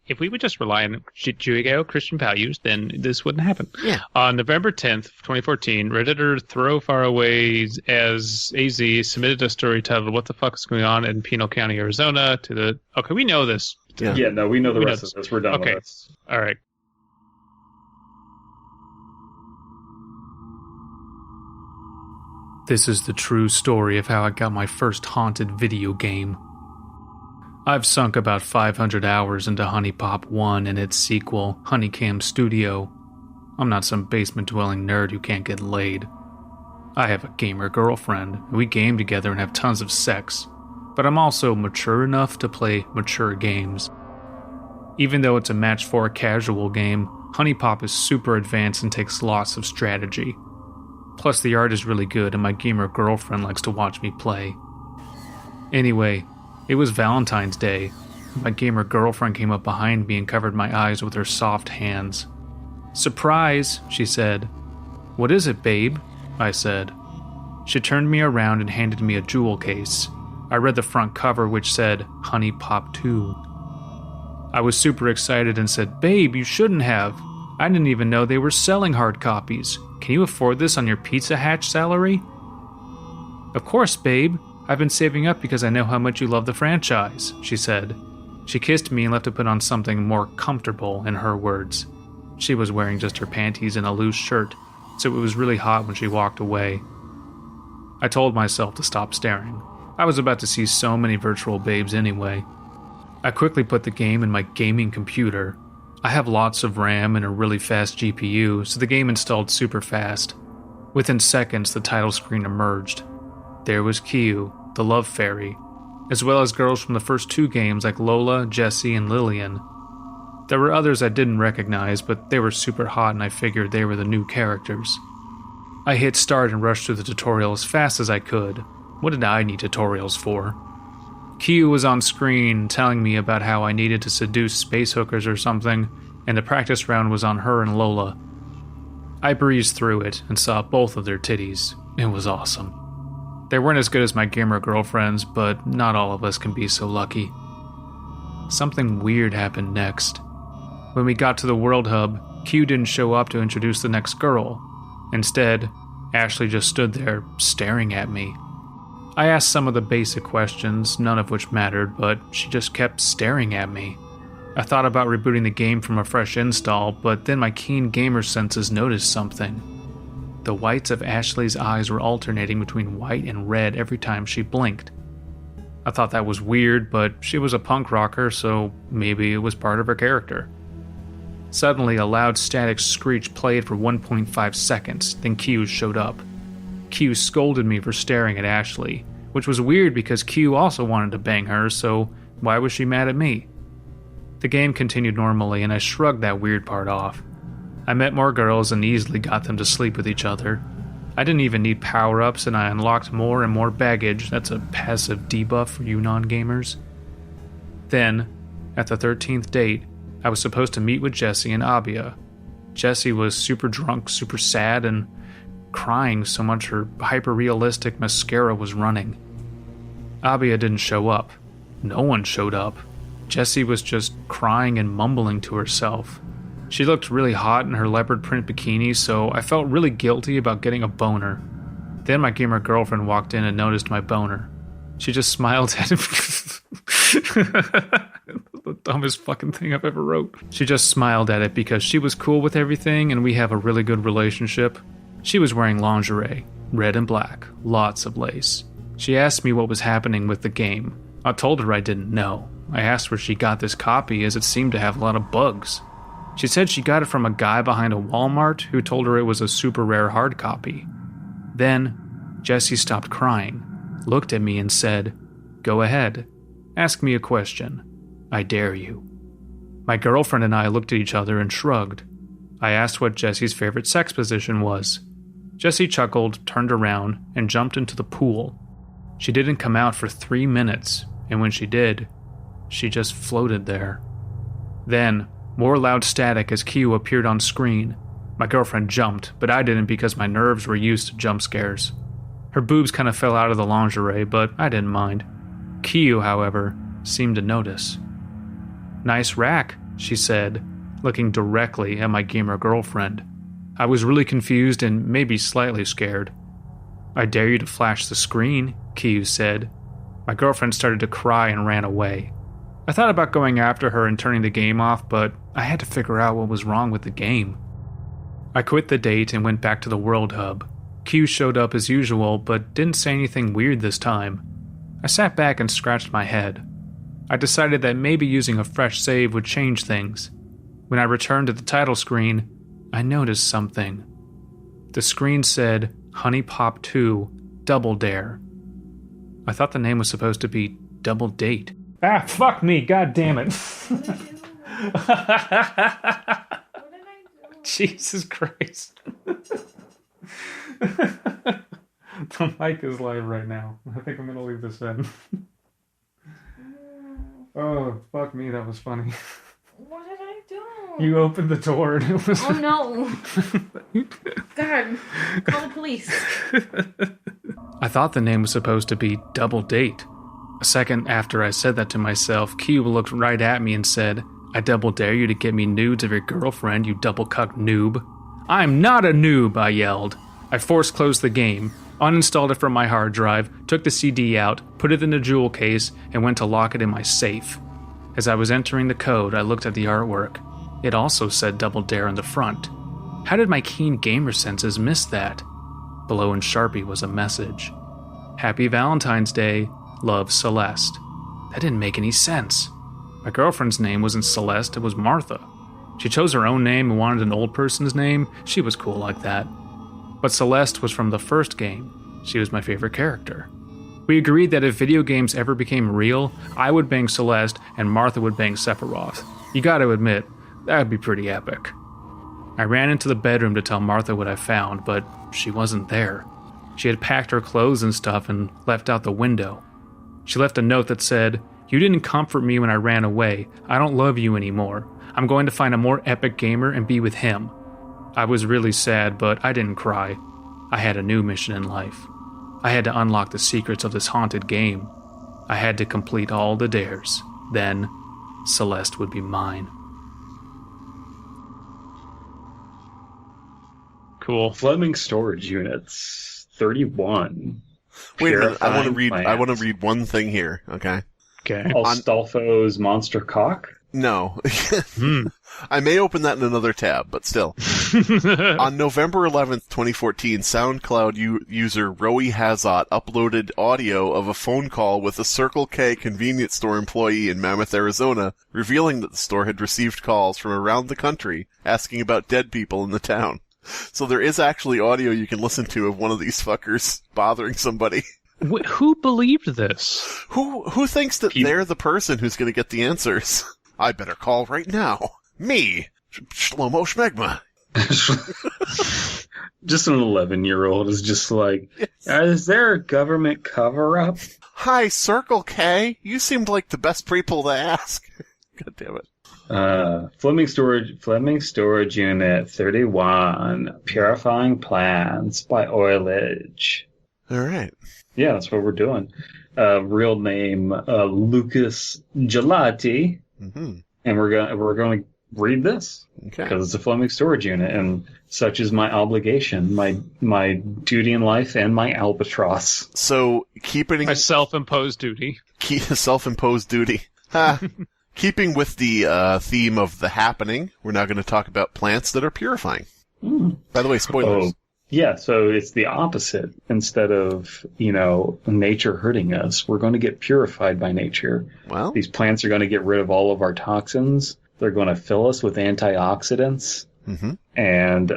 If we would just rely on Judeo-Christian values, then this wouldn't happen. Yeah. On November 10th, 2014, Redditor Throw Faraway as AZ submitted a story titled What the Fuck is Going On in Pinal County, Arizona to the... Okay, we know this. Yeah, no, we know the rest of this. We're done with this. All right. This is the true story of how I got my first haunted video game. I've sunk about 500 hours into Huniepop 1 and its sequel, Honeycam Studio. I'm not some basement-dwelling nerd who can't get laid. I have a gamer girlfriend, and we game together and have tons of sex, but I'm also mature enough to play mature games. Even though it's a match for a casual game, Huniepop is super advanced and takes lots of strategy. Plus the art is really good and my gamer girlfriend likes to watch me play. Anyway, it was Valentine's Day. My gamer girlfriend came up behind me and covered my eyes with her soft hands. "Surprise," she said. "What is it, babe?" I said. She turned me around and handed me a jewel case. I read the front cover, which said, Huniepop 2. I was super excited and said, "Babe, you shouldn't have. I didn't even know they were selling hard copies. Can you afford this on your Pizza Hatch salary?" "Of course, babe. I've been saving up because I know how much you love the franchise," she said. She kissed me and left to put on something more comfortable, in her words. She was wearing just her panties and a loose shirt, so it was really hot when she walked away. I told myself to stop staring. I was about to see so many virtual babes anyway. I quickly put the game in my gaming computer. I have lots of RAM and a really fast GPU, so the game installed super fast. Within seconds, the title screen emerged. There was Q, the love fairy, as well as girls from the first 2 games like Lola, Jessie, and Lillian. There were others I didn't recognize, but they were super hot and I figured they were the new characters. I hit start and rushed through the tutorial as fast as I could. What did I need tutorials for? Q was on screen telling me about how I needed to seduce space hookers or something, and the practice round was on her and Lola. I breezed through it and saw both of their titties. It was awesome. They weren't as good as my gamer girlfriends, but not all of us can be so lucky. Something weird happened next. When we got to the World Hub, Q didn't show up to introduce the next girl. Instead, Ashley just stood there, staring at me. I asked some of the basic questions, none of which mattered, but she just kept staring at me. I thought about rebooting the game from a fresh install, but then my keen gamer senses noticed something. The whites of Ashley's eyes were alternating between white and red every time she blinked. I thought that was weird, but she was a punk rocker, so maybe it was part of her character. Suddenly, a loud static screech played for 1.5 seconds, then Q showed up. Q scolded me for staring at Ashley, which was weird because Q also wanted to bang her, so why was she mad at me? The game continued normally, and I shrugged that weird part off. I met more girls and easily got them to sleep with each other. I didn't even need power-ups, and I unlocked more and more baggage. That's a passive debuff for you non-gamers. Then, at the 13th date, I was supposed to meet with Jessie and Abia. Jessie was super drunk, super sad, and crying so much her hyper-realistic mascara was running. Abia didn't show up. No one showed up. Jessie was just crying and mumbling to herself. She looked really hot in her leopard print bikini, so I felt really guilty about getting a boner. Then my gamer girlfriend walked in and noticed my boner. She just smiled at him. The dumbest fucking thing I've ever wrote. She just smiled at it because she was cool with everything and we have a really good relationship. She was wearing lingerie, red and black, lots of lace. She asked me what was happening with the game. I told her I didn't know. I asked where she got this copy as it seemed to have a lot of bugs. She said she got it from a guy behind a Walmart who told her it was a super rare hard copy. Then, Jessie stopped crying, looked at me and said, "Go ahead. Ask me a question. I dare you." My girlfriend and I looked at each other and shrugged. I asked what Jessie's favorite sex position was. Jessie chuckled, turned around, and jumped into the pool. She didn't come out for 3 minutes, and when she did, she just floated there. Then, more loud static as Q appeared on screen. My girlfriend jumped, but I didn't because my nerves were used to jump scares. Her boobs kind of fell out of the lingerie, but I didn't mind. Q, however, seemed to notice. "Nice rack," she said, looking directly at my gamer girlfriend. I was really confused and maybe slightly scared. "I dare you to flash the screen," Q said. My girlfriend started to cry and ran away. I thought about going after her and turning the game off, but I had to figure out what was wrong with the game. I quit the date and went back to the World Hub. Q showed up as usual, but didn't say anything weird this time. I sat back and scratched my head. I decided that maybe using a fresh save would change things. When I returned to the title screen, I noticed something. The screen said, Huniepop 2, Double Dare. I thought the name was supposed to be Double Date. Ah, fuck me, god damn it. What did I Jesus Christ. The mic is live right now. I think I'm going to leave this in. Oh, fuck me, that was funny. What did I do? You opened the door and it was... Oh no. God, call the police. I thought the name was supposed to be Double Date. A second after I said that to myself, Cube looked right at me and said, I double dare you to get me nudes of your girlfriend, you double-cucked noob. I'm not a noob, I yelled. I force-closed the game, uninstalled it from my hard drive, took the CD out, put it in the jewel case, and went to lock it in my safe. As I was entering the code, I looked at the artwork. It also said Double Dare on the front. How did my keen gamer senses miss that? Below in Sharpie was a message. Happy Valentine's Day, love Celeste. That didn't make any sense. My girlfriend's name wasn't Celeste, it was Martha. She chose her own name and wanted an old person's name. She was cool like that. But Celeste was from the first game. She was my favorite character. We agreed that if video games ever became real, I would bang Celeste and Martha would bang Sephiroth. You gotta admit, that would be pretty epic. I ran into the bedroom to tell Martha what I found, but she wasn't there. She had packed her clothes and stuff and left out the window. She left a note that said, You didn't comfort me when I ran away. I don't love you anymore. I'm going to find a more epic gamer and be with him. I was really sad, but I didn't cry. I had a new mission in life. I had to unlock the secrets of this haunted game. I had to complete all the dares. Then, Celeste would be mine. Cool. Fleming Storage Units, 31. Wait a minute, I want to read one thing here, okay? Okay. Astolfo's Monster Cock? No. I may open that in another tab, but still. On November 11th, 2014, SoundCloud user Roey Hazot uploaded audio of a phone call with a Circle K convenience store employee in Mammoth, Arizona, revealing that the store had received calls from around the country asking about dead people in the town. So there is actually audio you can listen to of one of these fuckers bothering somebody. Who believed this? Who thinks that they're the person who's going to get the answers? I better call right now. Me, Shlomo Schmegma. Just an 11-year-old is just like, Is there a government cover-up? Hi, Circle K. You seemed like the best people to ask. God damn it. Fleming Storage Unit 31, Purifying Plants by Oilage. All right. Yeah, that's what we're doing. Real name, Lucas Gelati. Mm-hmm. And we're going to read this. Okay. Because it's a Fleming Storage Unit, and such is my obligation, my duty in life, and my albatross. So, My self-imposed duty. Self-imposed duty. Keeping with the theme of the happening, we're now going to talk about plants that are purifying. By the way, spoilers. Oh, yeah, so it's the opposite. Instead of, nature hurting us, we're going to get purified by nature. Well, these plants are going to get rid of all of our toxins. They're going to fill us with antioxidants. Mm-hmm. And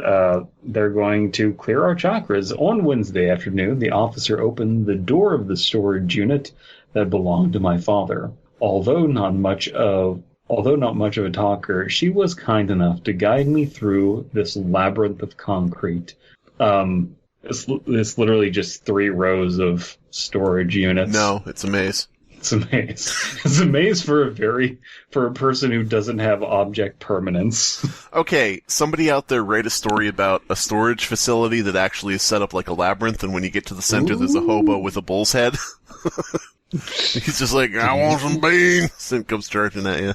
they're going to clear our chakras. On Wednesday afternoon, the officer opened the door of the storage unit that belonged to my father. Although not much of a talker, she was kind enough to guide me through this labyrinth of concrete. It's literally just 3 rows of storage units. No, it's a maze. It's a maze. It's a maze for a person who doesn't have object permanence. Okay, somebody out there write a story about a storage facility that actually is set up like a labyrinth, and when you get to the center, there's a hobo with a bull's head. He's just like, I want some beans, and comes charging at you.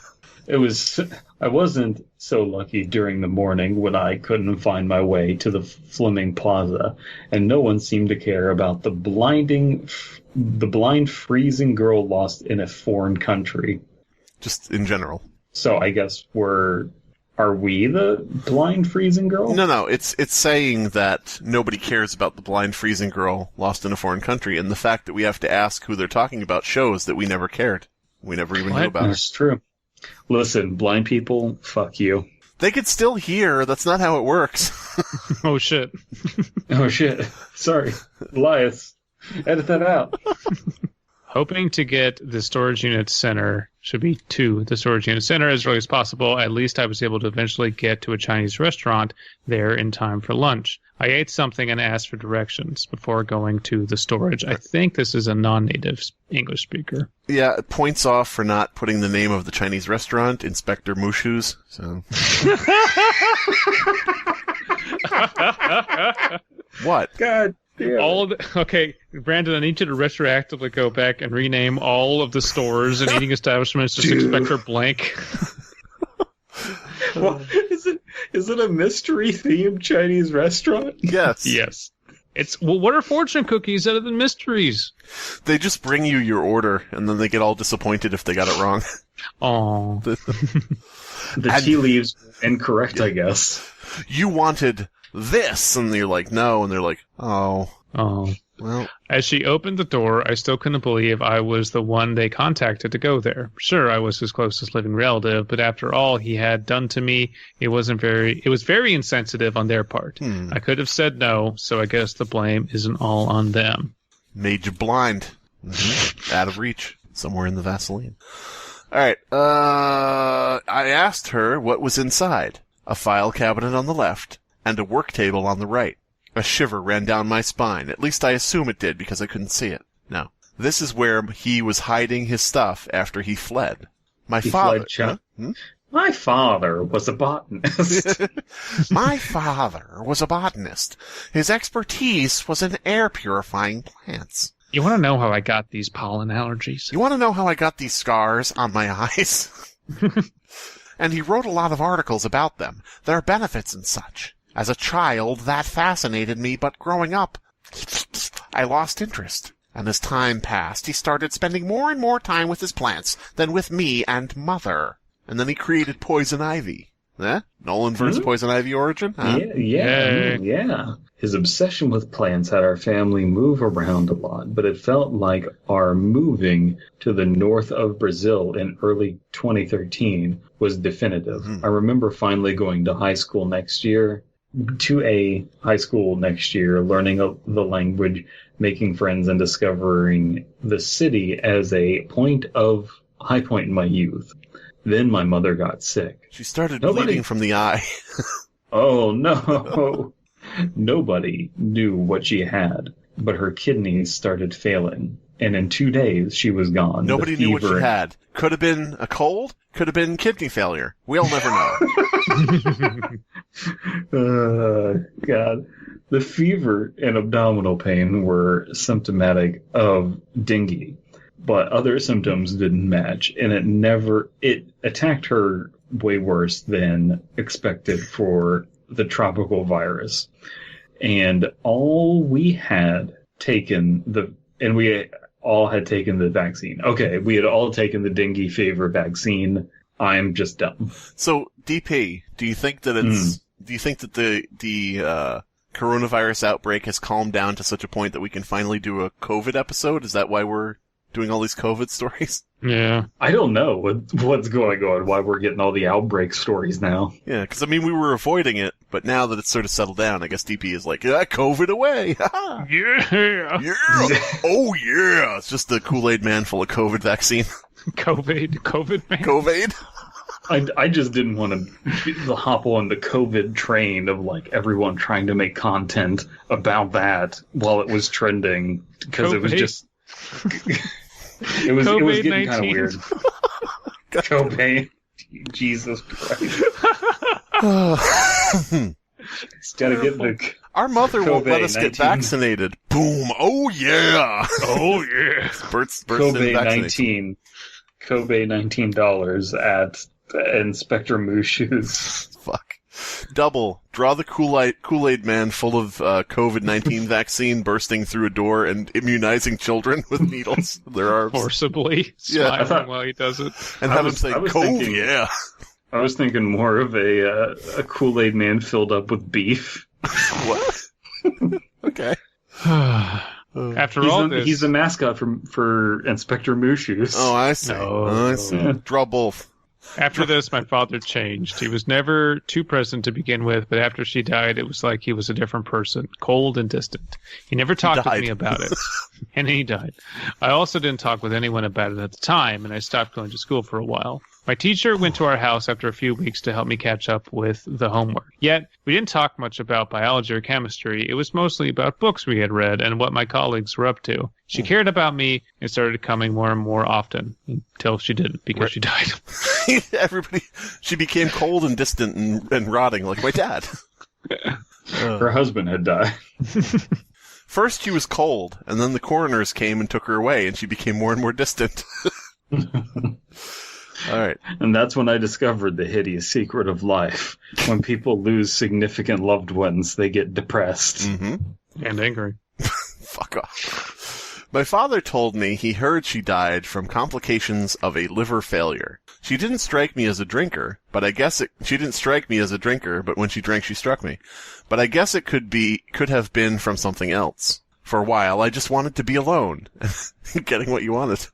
I wasn't so lucky during the morning when I couldn't find my way to the Fleming Plaza, and no one seemed to care about the blind freezing girl lost in a foreign country. Just in general. So I guess are we the blind freezing girl? No, it's saying that nobody cares about the blind freezing girl lost in a foreign country, and the fact that we have to ask who they're talking about shows that we never cared. We never even knew about her. That's true. Listen, blind people, fuck you. They could still hear. That's not how it works. Oh, shit. Oh, shit. Sorry. Elias, edit that out. Hoping to get the storage unit center should be to the storage unit center as early as possible. At least I was able to eventually get to a Chinese restaurant there in time for lunch. I ate something and asked for directions before going to the storage. I think this is a non-native English speaker. Yeah, it points off for not putting the name of the Chinese restaurant, Inspector Mushu's. So. What? God damn. Okay, Brandon, I need you to retroactively go back and rename all of the stores and eating establishments just Inspector Blank. Well, is it a mystery-themed Chinese restaurant? Yes. Yes. What are fortune cookies other than mysteries? They just bring you your order, and then they get all disappointed if they got it wrong. Oh. The tea leaves incorrect, I guess. You wanted this, and you're like, no, and they're like, oh. Oh. Well. As she opened the door, I still couldn't believe I was the one they contacted to go there. Sure, I was his closest living relative, but after all he had done to me, it was very insensitive on their part. I could have said no, so I guess the blame isn't all on them. Made you blind. Mm-hmm. Out of reach. Somewhere in the Vaseline. Alright, I asked her what was inside. A file cabinet on the left, and a work table on the right. A shiver ran down my spine. At least I assume it did, because I couldn't see it. No. This is where he was hiding his stuff after he fled. My father was a botanist. My father was a botanist. His expertise was in air purifying plants. You want to know how I got these pollen allergies? You want to know how I got these scars on my eyes? And he wrote a lot of articles about them, their benefits and such. As a child, that fascinated me, but growing up, I lost interest. And as time passed, he started spending more and more time with his plants than with me and Mother. And then he created Poison Ivy. Nolan versus Poison Ivy origin? Huh? Yeah. His obsession with plants had our family move around a lot, but it felt like our moving to the north of Brazil in early 2013 was definitive. I remember finally going to high school next year, learning the language, making friends, and discovering the city as a high point in my youth. Then my mother got sick. She started bleeding from the eye. Oh, no. Nobody knew what she had, but her kidneys started failing. And in 2 days, she was gone. Nobody knew what she had. Could have been a cold. Could have been kidney failure. We'll never know. God. The fever and abdominal pain were symptomatic of dengue, but other symptoms didn't match, and it attacked her way worse than expected for the tropical virus. And we all had taken the vaccine. Okay, we had all taken the dengue fever vaccine. I'm just dumb. So, DP, do you think that the coronavirus outbreak has calmed down to such a point that we can finally do a COVID episode? Is that why we're doing all these COVID stories? Yeah. I don't know what's going on, why we're getting all the outbreak stories now. Yeah, because, we were avoiding it, but now that it's sort of settled down, I guess DP is like, COVID away! Yeah! Yeah! Oh, yeah! It's just the Kool-Aid man full of COVID vaccine. COVID man? COVID? I just didn't want to hop on the COVID train of, everyone trying to make content about that while it was trending, because it was just... It was getting kind of weird. Cobain. Jesus Christ. It's gotta get the... Our mother won't let us get vaccinated. Boom. Oh, yeah. Oh, yeah. Kobe $19 at Inspector Mushu's. Fuck. Double. Draw the Kool-Aid man full of COVID-19 vaccine bursting through a door and immunizing children with needles in their arms. Forcibly. Yeah. Smiling while he does it. And have him say, yeah. I was thinking more of a Kool-Aid man filled up with beef. What? Okay. After all this... He's a mascot for Inspector Mushu's. Oh, I see. I see. Yeah. Draw both. After this, my father changed. He was never too present to begin with, but after she died, it was like he was a different person, cold and distant. He never talked with me about it. And he died. I also didn't talk with anyone about it at the time, and I stopped going to school for a while. My teacher went to our house after a few weeks to help me catch up with the homework. Yet, we didn't talk much about biology or chemistry. It was mostly about books we had read and what my colleagues were up to. She cared about me and started coming more and more often, until she didn't, because she died. She became cold and distant and rotting like my dad. Her husband had died. First she was cold, and then the coroners came and took her away, and she became more and more distant. All right. And that's when I discovered the hideous secret of life. When people lose significant loved ones, they get depressed. Mm-hmm. And angry. Fuck off. My father told me he heard she died from complications of a liver failure. She didn't strike me as a drinker, but I guess she didn't strike me as a drinker, but when she drank, she struck me. But I guess it could have been from something else. For a while, I just wanted to be alone. Getting what you wanted.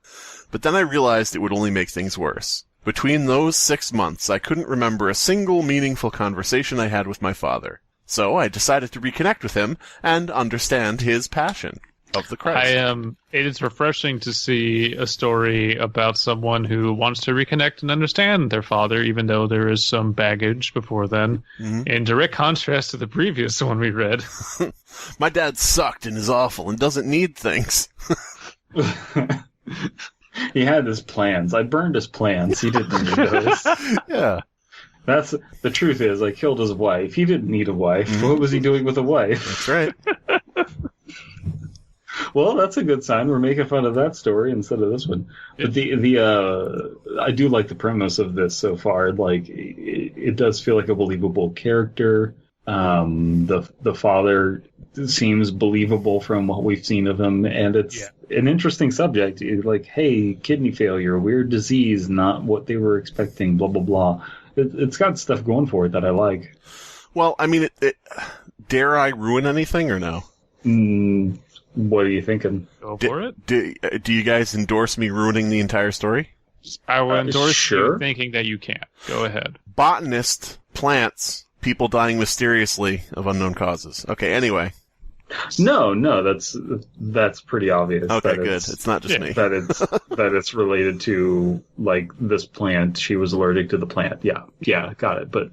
But then I realized it would only make things worse. Between those 6 months, I couldn't remember a single meaningful conversation I had with my father. So I decided to reconnect with him and understand his passion of the Christ. It is refreshing to see a story about someone who wants to reconnect and understand their father, even though there is some baggage before then. Mm-hmm. In direct contrast to the previous one we read. My dad sucked and is awful and doesn't need things. He had his plans. I burned his plans. He didn't need those. Yeah. That's the truth is, I killed his wife. He didn't need a wife. Mm-hmm. What was he doing with a wife? That's right. Well, that's a good sign. We're making fun of that story instead of this one. But I do like the premise of this so far. Like, it does feel like a believable character. The father seems believable from what we've seen of him, and it's an interesting subject. Like, hey, kidney failure, weird disease, not what they were expecting, blah, blah, blah. It's got stuff going for it that I like. Well, I mean, dare I ruin anything or no? What are you thinking? Go for it. Do you guys endorse me ruining the entire story? I will endorse sure. you thinking that you can't. Go ahead. Botanist, plants, people dying mysteriously of unknown causes. Okay, anyway. No, that's pretty obvious. Okay, good. It's not just me. That it's related to, like, this plant. She was allergic to the plant. Yeah, got it. But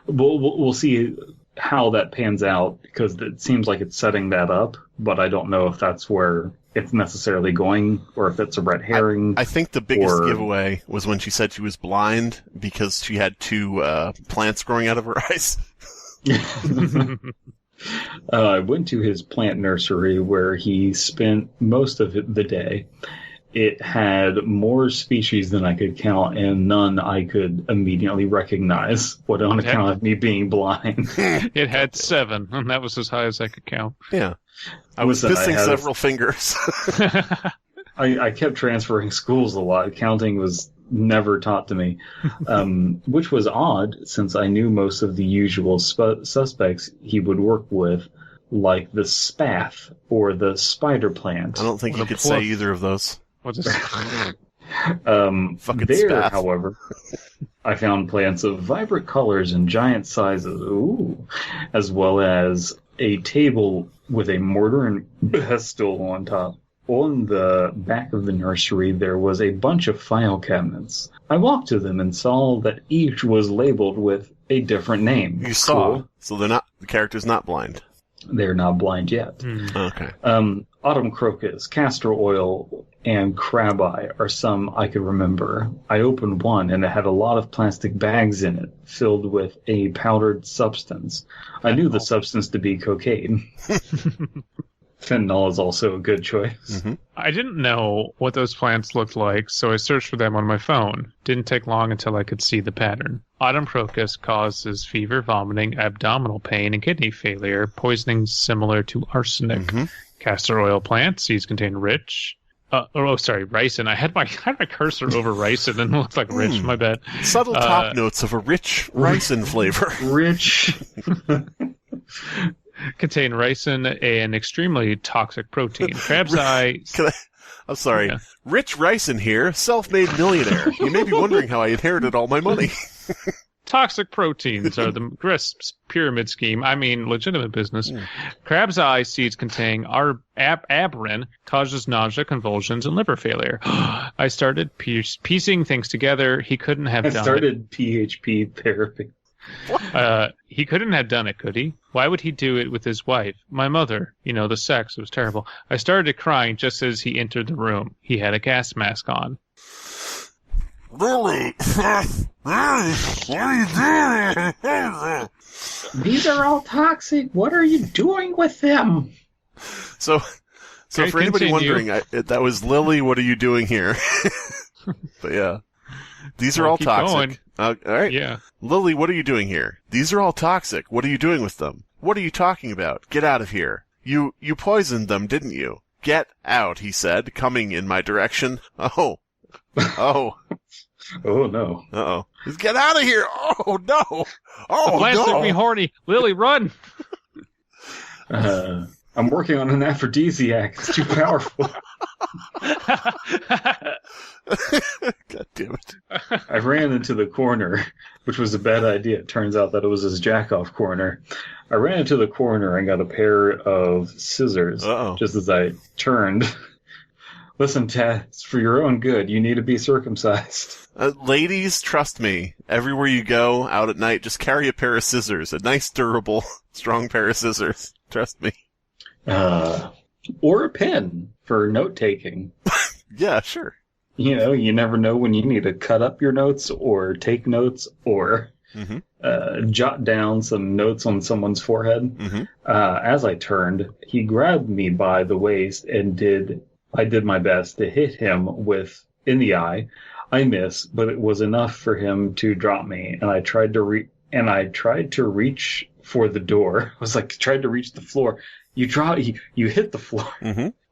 we'll see how that pans out, because it seems like it's setting that up, but I don't know if that's where it's necessarily going or if it's a red herring. I think the biggest giveaway was when she said she was blind because she had two plants growing out of her eyes. I went to his plant nursery where he spent most of the day. It had more species than I could count, and none I could immediately recognize, on account of me being blind. It had 7, and that was as high as I could count. Yeah. I was missing several fingers. I kept transferring schools a lot. Counting was never taught to me, which was odd since I knew most of the usual suspects he would work with, like the spath or the spider plant. I don't think you could say either of those. What's this? Fucking there, spath. however, I found plants of vibrant colors and giant sizes, as well as a table with a mortar and pestle on top. On the back of the nursery, there was a bunch of file cabinets. I walked to them and saw that each was labeled with a different name. You saw, so the character's not blind. They're not blind yet. Okay. Autumn crocus, castor oil, and crab eye are some I could remember. I opened one and it had a lot of plastic bags in it, filled with a powdered substance. I knew the substance to be cocaine. Fentanyl is also a good choice. Mm-hmm. I didn't know what those plants looked like, so I searched for them on my phone. Didn't take long until I could see the pattern. Autumn crocus causes fever, vomiting, abdominal pain, and kidney failure, poisoning similar to arsenic. Mm-hmm. Castor oil plant, seeds contain ricin. I had my cursor over ricin and it looked like rich, my bad. Subtle top notes of a rich ricin flavor. Rich. Contain ricin, an extremely toxic protein. Crab's eye... I'm sorry. Yeah. Rich Ricin here, self-made millionaire. You may be wondering how I inherited all my money. Toxic proteins are the Grisp's pyramid scheme. I mean, legitimate business. Crab's eye seeds containing aberrin causes nausea, convulsions, and liver failure. I started piecing things together. He couldn't have done it. I started PHP therapy. He couldn't have done it, could he? Why would he do it with his wife? My mother. The sex was terrible. I started crying just as he entered the room. He had a gas mask on. Lily, what are you doing? These are all toxic. What are you doing with them? So for anybody wondering, that was Lily. What are you doing here? But yeah, these are all toxic. All right. Yeah. Lily, what are you doing here? These are all toxic. What are you doing with them? What are you talking about? Get out of here. You poisoned them, didn't you? Get out, he said, coming in my direction. Oh. Oh. Oh, no. Uh-oh. Get out of here! Oh, no! Oh, the plants make me horny. Lily, run! I'm working on an aphrodisiac. It's too powerful. God damn it. I ran into the corner, which was a bad idea. It turns out that it was his jack-off corner. I ran into the corner and got a pair of scissors just as I turned. Listen, Tad, it's for your own good. You need to be circumcised. Ladies, trust me. Everywhere you go out at night, just carry a pair of scissors. A nice, durable, strong pair of scissors. Trust me. Or a pen for note-taking. Yeah, sure. You never know when you need to cut up your notes or take notes or jot down some notes on someone's forehead. As I turned, he grabbed me by the waist and I did my best to hit him in the eye. I missed, but it was enough for him to drop me, and I tried to reach for the door. I was like, tried to reach the floor. You hit the floor.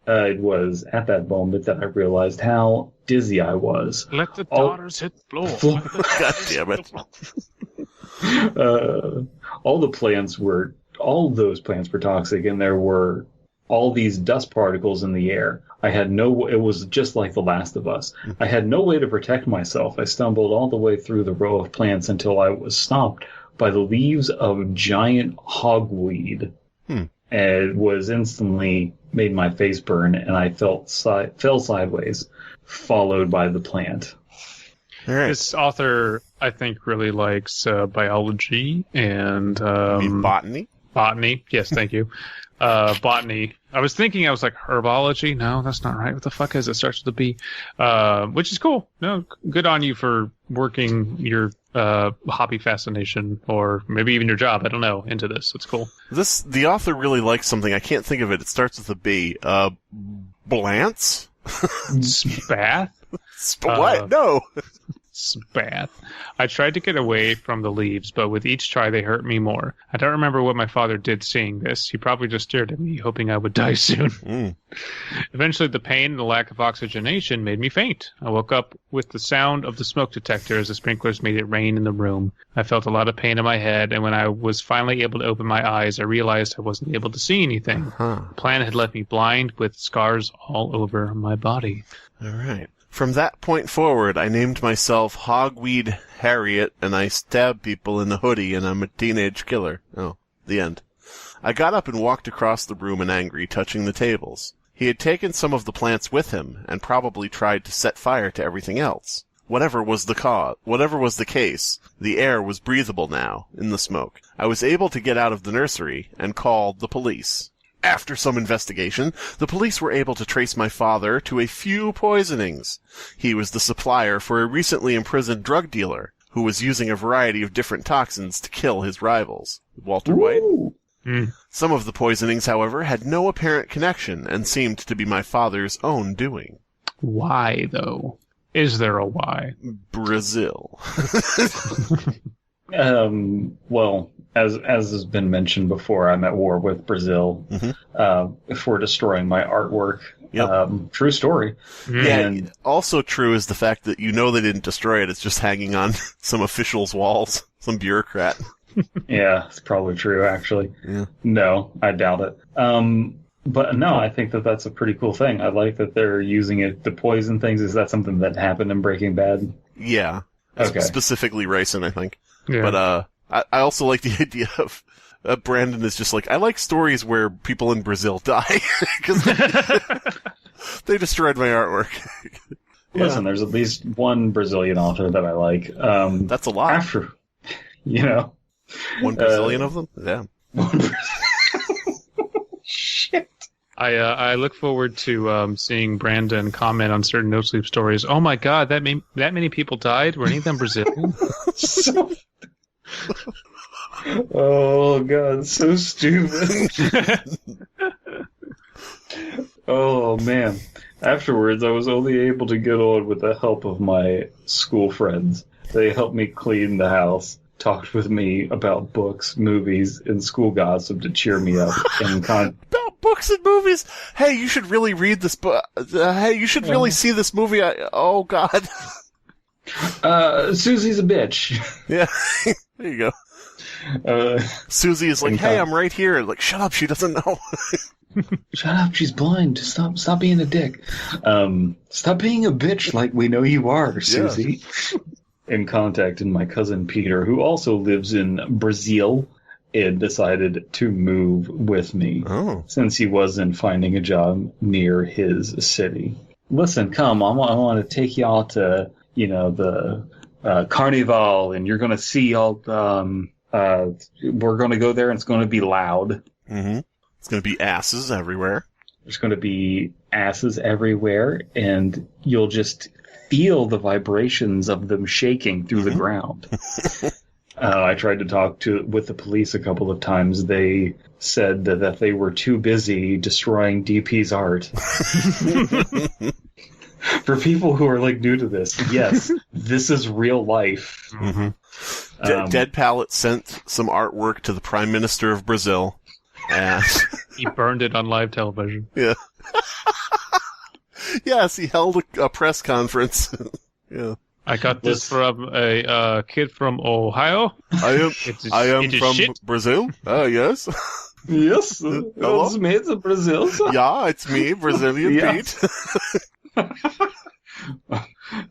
It was at that moment that I realized how dizzy I was. Let the daughters hit the floor. God damn it. All those plants were toxic, and there were all these dust particles in the air. It was just like The Last of Us. I had no way to protect myself. I stumbled all the way through the row of plants until I was stopped by the leaves of giant hogweed. And it was instantly made my face burn, and I fell sideways, followed by the plant. All right. This author, I think, really likes biology and... you mean botany? Botany, yes, thank you. Botany. I was like herbology. No, that's not right. What the fuck is it? Starts with a B. Which is cool. No, good on you for working your hobby fascination, or maybe even your job, I don't know, into this. It's cool. The author really likes something. I can't think of it. It starts with a B. Blance? Spath? What? No. Spath. I tried to get away from the leaves, but with each try they hurt me more. I don't remember what my father did seeing this. He probably just stared at me, hoping I would die soon. Eventually the pain and the lack of oxygenation made me faint. I woke up with the sound of the smoke detector as the sprinklers made it rain in the room. I felt a lot of pain in my head, and when I was finally able to open my eyes, I realized I wasn't able to see anything. The plant had left me blind with scars all over my body. All right. From that point forward, I named myself Hogweed Harriet, and I stab people in the hoodie, and I'm a teenage killer. Oh, the end. I got up and walked across the room in anger, touching the tables. He had taken some of the plants with him, and probably tried to set fire to everything else. Whatever was the case, the air was breathable now, in the smoke. I was able to get out of the nursery, and called the police. After some investigation, the police were able to trace my father to a few poisonings. He was the supplier for a recently imprisoned drug dealer who was using a variety of different toxins to kill his rivals. Walter White. Some of the poisonings, however, had no apparent connection and seemed to be my father's own doing. Why, though? Is there a why? Brazil. Well, as has been mentioned before, I'm at war with Brazil for destroying my artwork. Yep. True story. Yeah, And also true is the fact that they didn't destroy it. It's just hanging on some official's walls, some bureaucrat. yeah, it's probably true, actually. Yeah. No, I doubt it. But no, I think that's a pretty cool thing. I like that they're using it to poison things. Is that something that happened in Breaking Bad? Yeah. Okay. Specifically ricin, I think. Yeah. But I also like the idea of Brandon is just like, I like stories where people in Brazil die because they destroyed my artwork. Listen, there's at least one Brazilian author that I like. That's a lot. After, you know, one Brazilian of them. Yeah. Shit. I look forward to seeing Brandon comment on certain No Sleep stories. Oh my God, that many people died. Were any of them Brazilian? Oh God, so stupid. Oh man. Afterwards, I was only able to get on with the help of my school friends. They helped me clean the house, talked with me about books, movies, and school gossip to cheer me up. About books and movies? Hey, you should really read this book. Hey, you should really see this movie. Oh God. Susie's a bitch. Yeah. There you go. Susie is like, hey, I'm right here. Like, shut up, she doesn't know. Shut up, she's blind. Stop being a dick. Stop being a bitch like we know you are, Susie. Yeah. And contacted my cousin Peter, who also lives in Brazil, and decided to move with me since he wasn't finding a job near his city. Listen, come, I want to take y'all to, the Carnival, and you're going to see all... we're going to go there, and it's going to be loud. Mm-hmm. It's going to be asses everywhere. There's going to be asses everywhere, and you'll just feel the vibrations of them shaking through the ground. I tried to talk with the police a couple of times. They said that they were too busy destroying DP's art. For people who are new to this, yes, this is real life. Mm-hmm. Dead Palette sent some artwork to the Prime Minister of Brazil. And he burned it on live television. Yeah. Yes, he held a press conference. Yeah. I got this from a kid from Ohio. I am from Brazil. Yes. Yes. It's me, it's Brazil. Yeah, it's me, Brazilian Pete.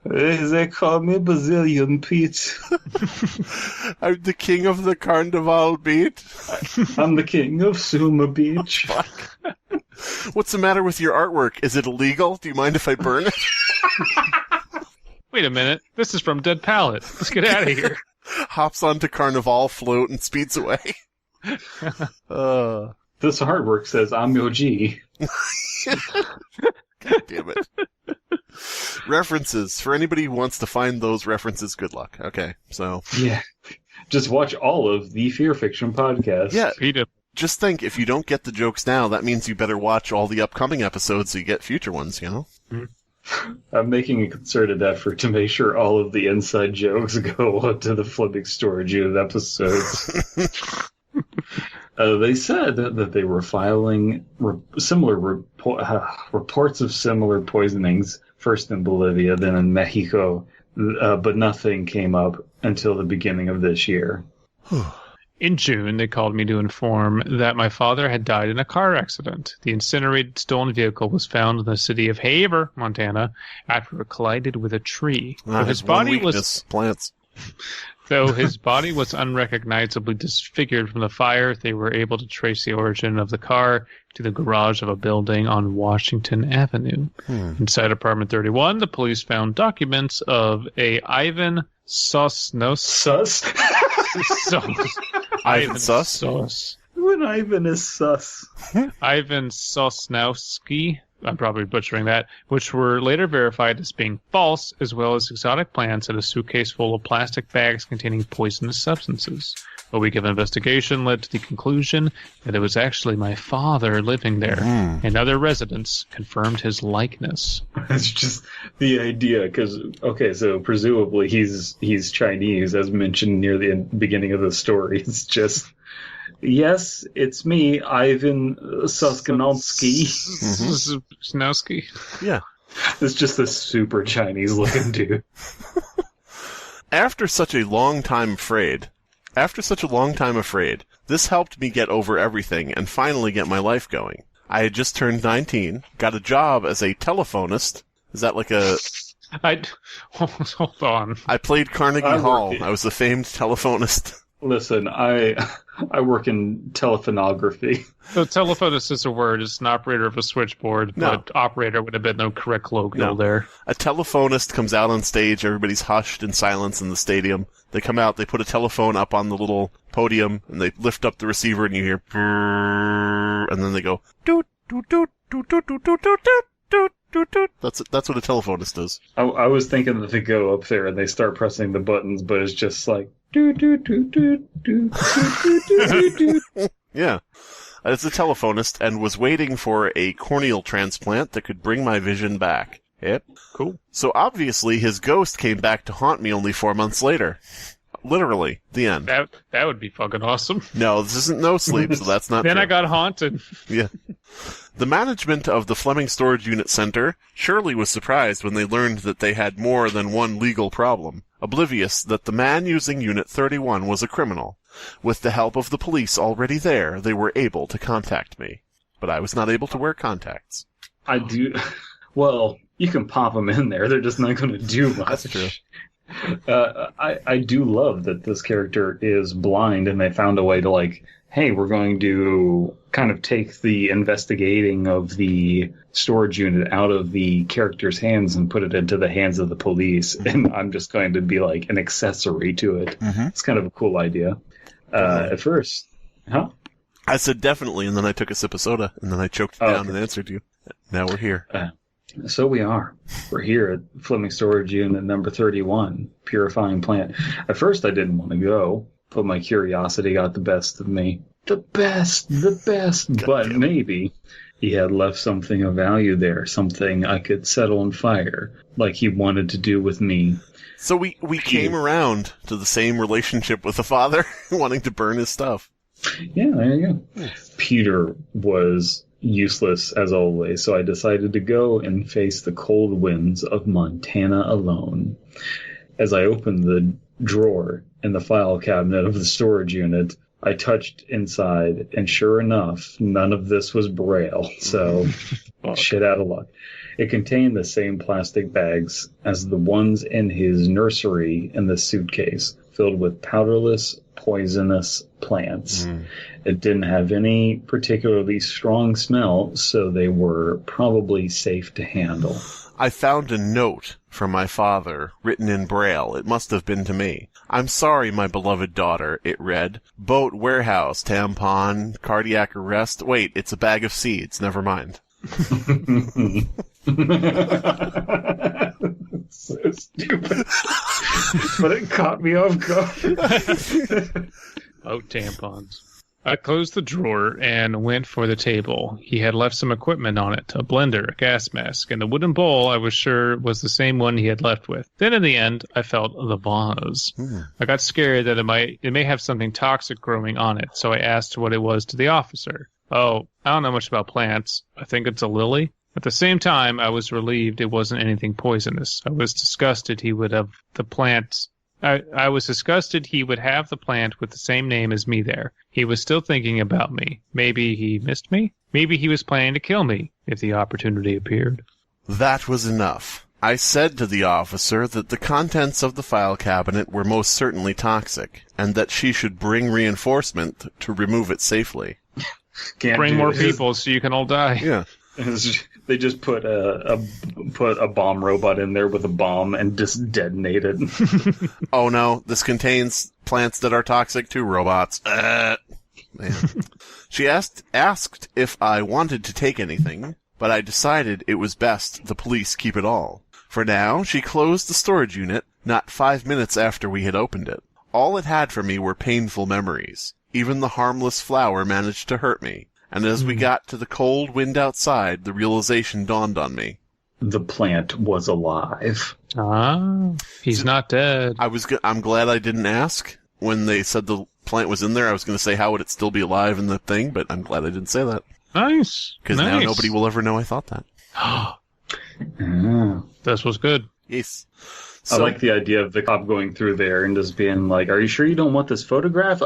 They call me Brazilian Pete. I'm the king of the Carnival Beat. I'm the king of Suma Beach. Fuck. What's the matter with your artwork? Is it illegal? Do you mind if I burn it? Wait a minute. This is from Dead Palette. Let's get out of here. Hops onto Carnival float and speeds away. This artwork says, I'm your G. God damn it. References. For anybody who wants to find those references, good luck. Okay, so. Yeah. Just watch all of the Fear Fiction podcast. Yeah. Just think, if you don't get the jokes now, that means you better watch all the upcoming episodes so you get future ones, Mm-hmm. I'm making a concerted effort to make sure all of the inside jokes go onto the Fleming Storage Unit episodes. They said that they were filing similar reports of similar poisonings, first in Bolivia, then in Mexico, but nothing came up until the beginning of this year. In June, they called me to inform that my father had died in a car accident. The incinerated stolen vehicle was found in the city of Haver, Montana, after it collided with a tree. His body was plants. Though his body was unrecognizably disfigured from the fire, they were able to trace the origin of the car to the garage of a building on Washington Avenue. Inside apartment 31, the police found documents of a Ivan Sosnos. Ivan Sus? When Ivan is sus. Ivan Sosnowski, I'm probably butchering that, which were later verified as being false, as well as exotic plants and a suitcase full of plastic bags containing poisonous substances. A week of investigation led to the conclusion that it was actually my father living there, and other residents confirmed his likeness. It's just the idea, because, okay, so presumably he's Chinese, as mentioned near the beginning of the story. It's just... Yes, it's me, Ivan Soskanowski. Snowski? Yeah. It's just a super Chinese-looking dude. After such a long time afraid, this helped me get over everything and finally get my life going. I had just turned 19, got a job as a telephonist. Is that like a Hold on. I played Carnegie Hall. I was the famed telephonist. Listen, I work in telephonography. So telephonist is a word. It's an operator of a switchboard, but operator would have been the correct logo there. A telephonist comes out on stage. Everybody's hushed in silence in the stadium. They come out. They put a telephone up on the little podium, and they lift up the receiver, and you hear, and then they go, doot, doot, doot, doot, doot, doot, doot, doot, doot. That's what a telephonist does. I was thinking that they go up there and they start pressing the buttons, but it's just like do do do do do do do. Yeah, it's a telephonist and was waiting for a corneal transplant that could bring my vision back. Yep, cool. So obviously his ghost came back to haunt me only 4 months later. Literally, the end. That would be fucking awesome. No, this isn't No Sleep, so that's not Then true. I got haunted. Yeah. The management of the Fleming Storage Unit Center surely was surprised when they learned that they had more than one legal problem, oblivious that the man using Unit 31 was a criminal. With the help of the police already there, they were able to contact me. But I was not able to wear contacts. I do. Well, you can pop them in there. They're just not going to do much. That's true. I do love that this character is blind, and they found a way to, like, hey, we're going to kind of take the investigating of the storage unit out of the character's hands and put it into the hands of the police, and I'm just going to be like an accessory to it. Mm-hmm. It's kind of a cool idea. At first, I said definitely, and then I took a sip of soda, and then I choked it down and answered you. Now we're here. So we are. We're here at Fleming Storage Unit number 31, Purifying Plant. At first I didn't want to go, but my curiosity got the best of me. The best. But maybe he had left something of value there, something I could settle on fire, like he wanted to do with me. So we came around to the same relationship with the father, wanting to burn his stuff. Yeah, there you go. Peter was useless as always, so I decided to go and face the cold winds of Montana alone. As I opened the drawer in the file cabinet of the storage unit, I touched inside, and sure enough, none of this was Braille, so shit out of luck. It contained the same plastic bags as the ones in his nursery in the suitcase, filled with powderless, poisonous plants. It didn't have any particularly strong smell, so they were probably safe to handle. I found a note from my father, written in Braille. It must have been to me. I'm sorry, my beloved daughter, it read. Boat, warehouse, tampon, cardiac arrest. Wait, it's a bag of seeds. Never mind. So stupid. But it caught me off guard. Oh, tampons. I closed the drawer and went for the table. He had left some equipment on it, a blender, a gas mask, and the wooden bowl I was sure was the same one he had left with. Then in the end, I felt the vase. I got scared that it may have something toxic growing on it, so I asked what it was to the officer. Oh, I don't know much about plants. I think it's a lily. At the same time, I was relieved it wasn't anything poisonous. I was disgusted he would have the plant. I was disgusted he would have the plant with the same name as me there. He was still thinking about me. Maybe he missed me? Maybe he was planning to kill me if the opportunity appeared. That was enough. I said to the officer that the contents of the file cabinet were most certainly toxic, and that she should bring reinforcement to remove it safely. Bring more people so you can all die. Yeah. They just put a bomb robot in there with a bomb and just detonate it. Oh no, this contains plants that are toxic to robots. Man. She asked if I wanted to take anything, but I decided it was best the police keep it all. For now, she closed the storage unit not 5 minutes after we had opened it. All it had for me were painful memories. Even the harmless flower managed to hurt me. And as we got to the cold wind outside, the realization dawned on me. The plant was alive. He's not dead. I'm glad I didn't ask. When they said the plant was in there, I was going to say, how would it still be alive in the thing? But I'm glad I didn't say that. Nice. Because now nobody will ever know I thought that. This was good. Yes. I like the idea of the cop going through there and just being like, are you sure you don't want this photograph?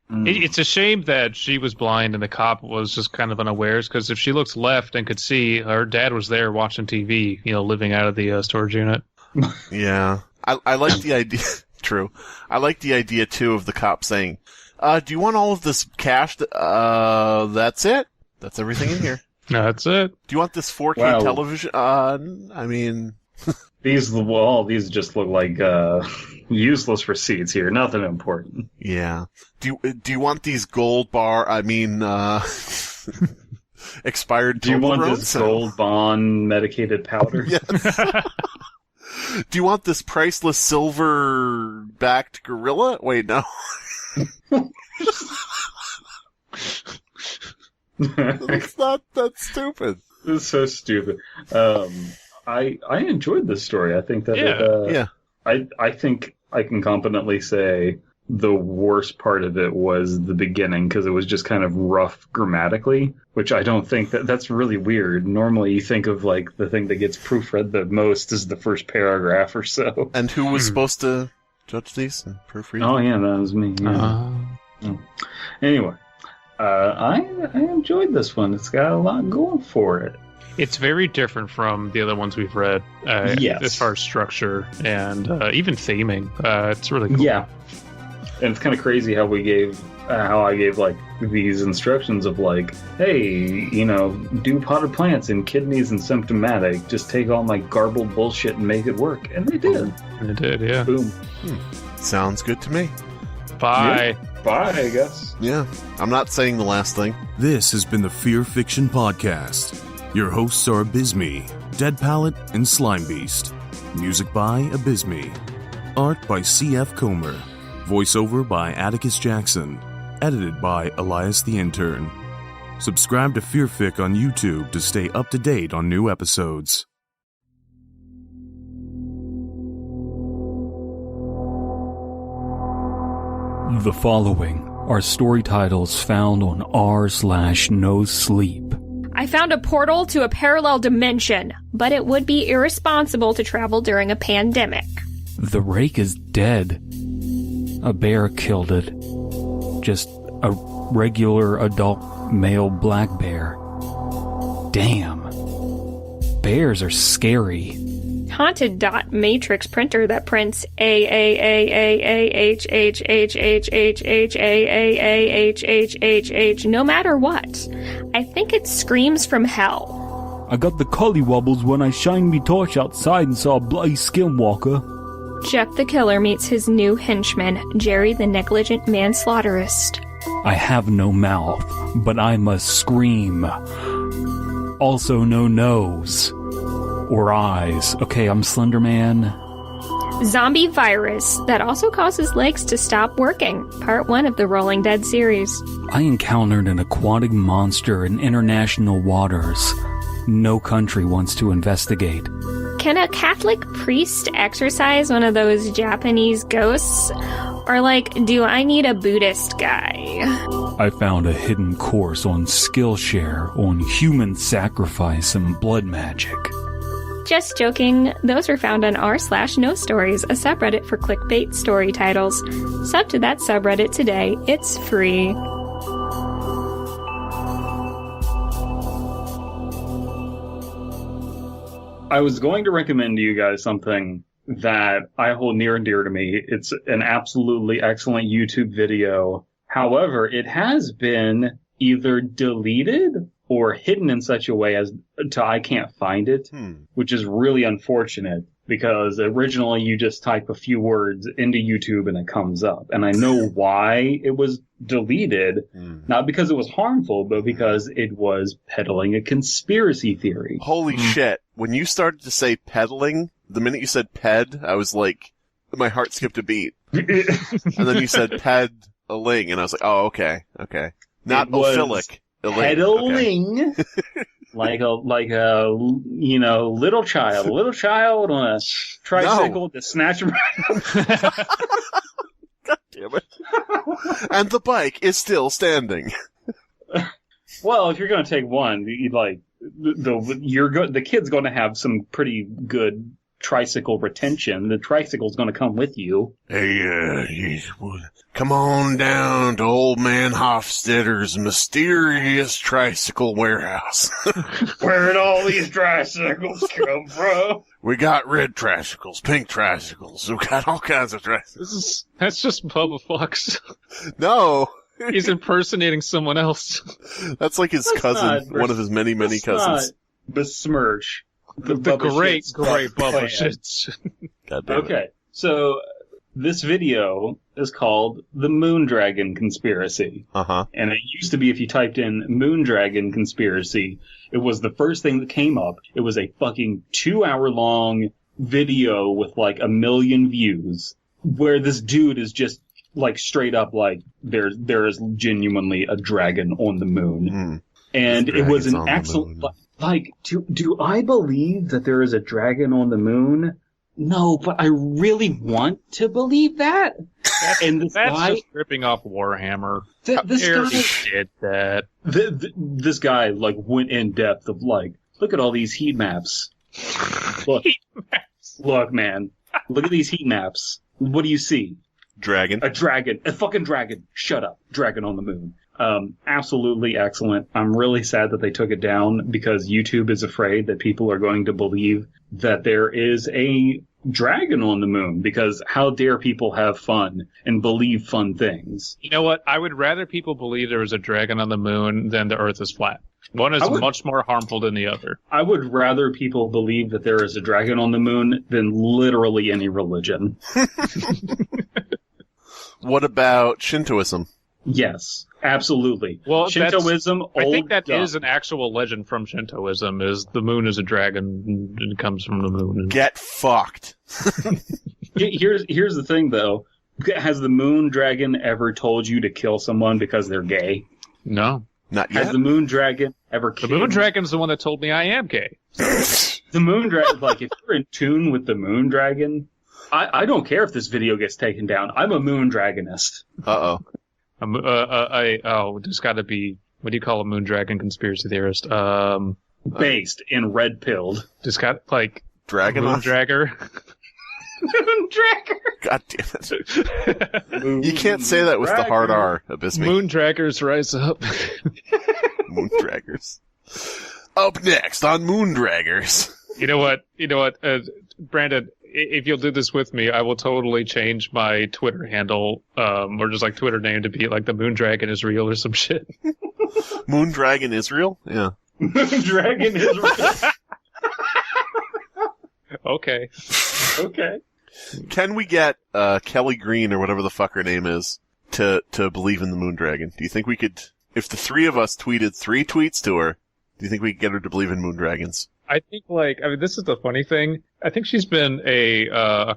It's a shame that she was blind and the cop was just kind of unawares, because if she looked left and could see, her dad was there watching TV, living out of the storage unit. Yeah. I like the idea. True. I like the idea, too, of the cop saying, do you want all of this cash? That's it. That's everything in here. That's it. Do you want this 4K television? I mean... These just look like useless receipts here. Nothing important. Yeah. Do you want these gold expired? Do you want this gold bond medicated powder? Yes. Do you want this priceless silver-backed gorilla? Wait, no. It's not that stupid. This is so stupid. I enjoyed this story. I think that I think I can confidently say the worst part of it was the beginning, because it was just kind of rough grammatically, which I don't think that's really weird. Normally you think of like the thing that gets proofread the most is the first paragraph or so. And who was supposed to judge these and proofread? Oh yeah, that was me. Yeah. Anyway, I enjoyed this one. It's got a lot going for it. It's very different from the other ones we've read, yes, as far as structure and even theming. It's really cool. Yeah, and it's kind of crazy how I gave like these instructions of like, hey, do potted plants and kidneys and symptomatic. Just take all my garbled bullshit and make it work, and they did. They did, yeah. Boom. Sounds good to me. Bye. Yeah. Bye, I guess. Yeah, I'm not saying the last thing. This has been the Fear Fiction Podcast. Your hosts are Abysmii, Dead Palette, and Slimebeast. Music by Abysmii. Art by C.F. Comer. Voiceover by Atticus Jackson. Edited by Elias the Intern. Subscribe to Fearfic on YouTube to stay up to date on new episodes. The following are story titles found on r/no sleep. I found a portal to a parallel dimension, but it would be irresponsible to travel during a pandemic. The rake is dead. A bear killed it. Just a regular adult male black bear. Damn. Bears are scary. Haunted dot matrix printer that prints AAAAHHHHHHHHHHHHH no matter what. I think it screams from hell. I got the collywobbles when I shined me torch outside and saw a bloody skinwalker. Chuck the Killer meets his new henchman, Jerry the Negligent Manslaughterist. I have no mouth, but I must scream. Also no nose. Or eyes. Okay, I'm Slender Man. Zombie virus that also causes legs to stop working. Part 1 of the Rolling Dead series. I encountered an aquatic monster in international waters. No country wants to investigate. Can a Catholic priest exorcise one of those Japanese ghosts? Or do I need a Buddhist guy? I found a hidden course on Skillshare on human sacrifice and blood magic. Just joking, those are found on r/no stories, a subreddit for clickbait story titles. Sub to that subreddit today, it's free. I was going to recommend to you guys something that I hold near and dear to me. It's an absolutely excellent YouTube video. However, it has been either deleted or hidden in such a way as to I can't find it, which is really unfortunate, because originally you just type a few words into YouTube and it comes up. And I know why it was deleted, not because it was harmful, but because it was peddling a conspiracy theory. Holy shit. When you started to say peddling, the minute you said ped, I was like, my heart skipped a beat. And then you said peddling, and I was like, oh, okay. Not ophilic. Peddling, okay. like a little child on a tricycle to snatch him. God damn it! And the bike is still standing. Well, if you're going to take one, the kid's going to have some pretty good tricycle retention, the tricycle's going to come with you. Hey, come on down to Old Man Hofstadter's mysterious tricycle warehouse. Where'd all these tricycles come from? We got red tricycles, pink tricycles. We got all kinds of tricycles. That's just Bubba Fox. No. He's impersonating someone else. That's like his cousin, one of his many cousins. Besmirch. The great Bubba shits. Okay, so this video is called The Moondragon Conspiracy. Uh-huh. And it used to be, if you typed in Moondragon Conspiracy, it was the first thing that came up. It was a fucking 2-hour-long video with like 1 million views, where this dude is just like straight up like, there is genuinely a dragon on the moon. Mm. And it was an excellent... Like, do I believe that there is a dragon on the moon? No, but I really want to believe that. And this That's guy, just ripping off Warhammer. This guy did that. This guy like went in depth of like, look at all these heat maps. Look, look, man, look at these heat maps. What do you see? Dragon. A dragon. A fucking dragon. Shut up. Dragon on the moon. Absolutely excellent. I'm really sad that they took it down because YouTube is afraid that people are going to believe that there is a dragon on the moon, because how dare people have fun and believe fun things? You know what? I would rather people believe there was a dragon on the moon than the Earth is flat. One is much more harmful than the other. I would rather people believe that there is a dragon on the moon than literally any religion. What about Shintoism? Yes, absolutely. Well, Shintoism, I think that is an actual legend from Shintoism, is the moon is a dragon and it comes from the moon. Get fucked. Here's the thing, though. Has the moon dragon ever told you to kill someone because they're gay? No. Not yet. Has the moon dragon ever The moon dragon's the one that told me I am gay. The moon dragon, like, if you're in tune with the moon dragon, I don't care if this video gets taken down. I'm a moon dragonist. Uh-oh. There's got to be, what do you call a moon dragon conspiracy theorist? Based in red pilled. Just got like Dragon moon dragger. Moon dragger. God damn it! You can't say that with the hard R, Abysmii. Moon draggers rise up. Moon draggers. Up next on Moon Draggers. You know what, Brandon? If you'll do this with me, I will totally change my Twitter handle, or just like Twitter name to be like the Moon Dragon is real or some shit. Moon Dragon Israel? Yeah. Moon dragon is real. Okay. Okay. Can we get Kelly Green or whatever the fuck her name is to believe in the Moon Dragon? Do you think we could, if the three of us tweeted 3 tweets to her, do you think we could get her to believe in moon dragons? I think, this is the funny thing. I think she's been a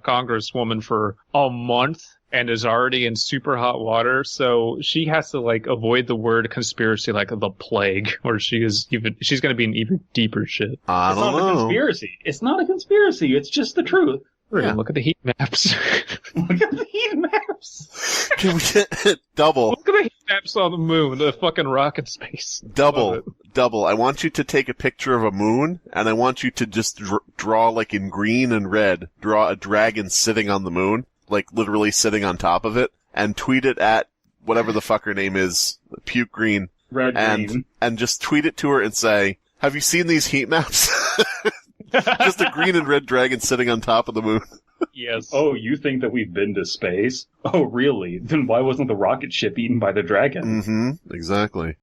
congresswoman for a month and is already in super hot water, so she has to, like, avoid the word conspiracy like the plague, or she's going to be in even deeper shit. I don't know. It's not a conspiracy. It's not a conspiracy. It's just the truth. Yeah. Look at the heat maps. Look at the heat maps. Can we get double? Look at the heat maps on the moon, the fucking rock in space. Double. I want you to take a picture of a moon, and I want you to just draw, like in green and red, draw a dragon sitting on the moon, like literally sitting on top of it, and tweet it at whatever the fuck her name is, Puke Green. Green. And just tweet it to her and say, have you seen these heat maps? Just a green and red dragon sitting on top of the moon. Yes. Oh, you think that we've been to space? Oh, really? Then why wasn't the rocket ship eaten by the dragon? Mm-hmm. Exactly.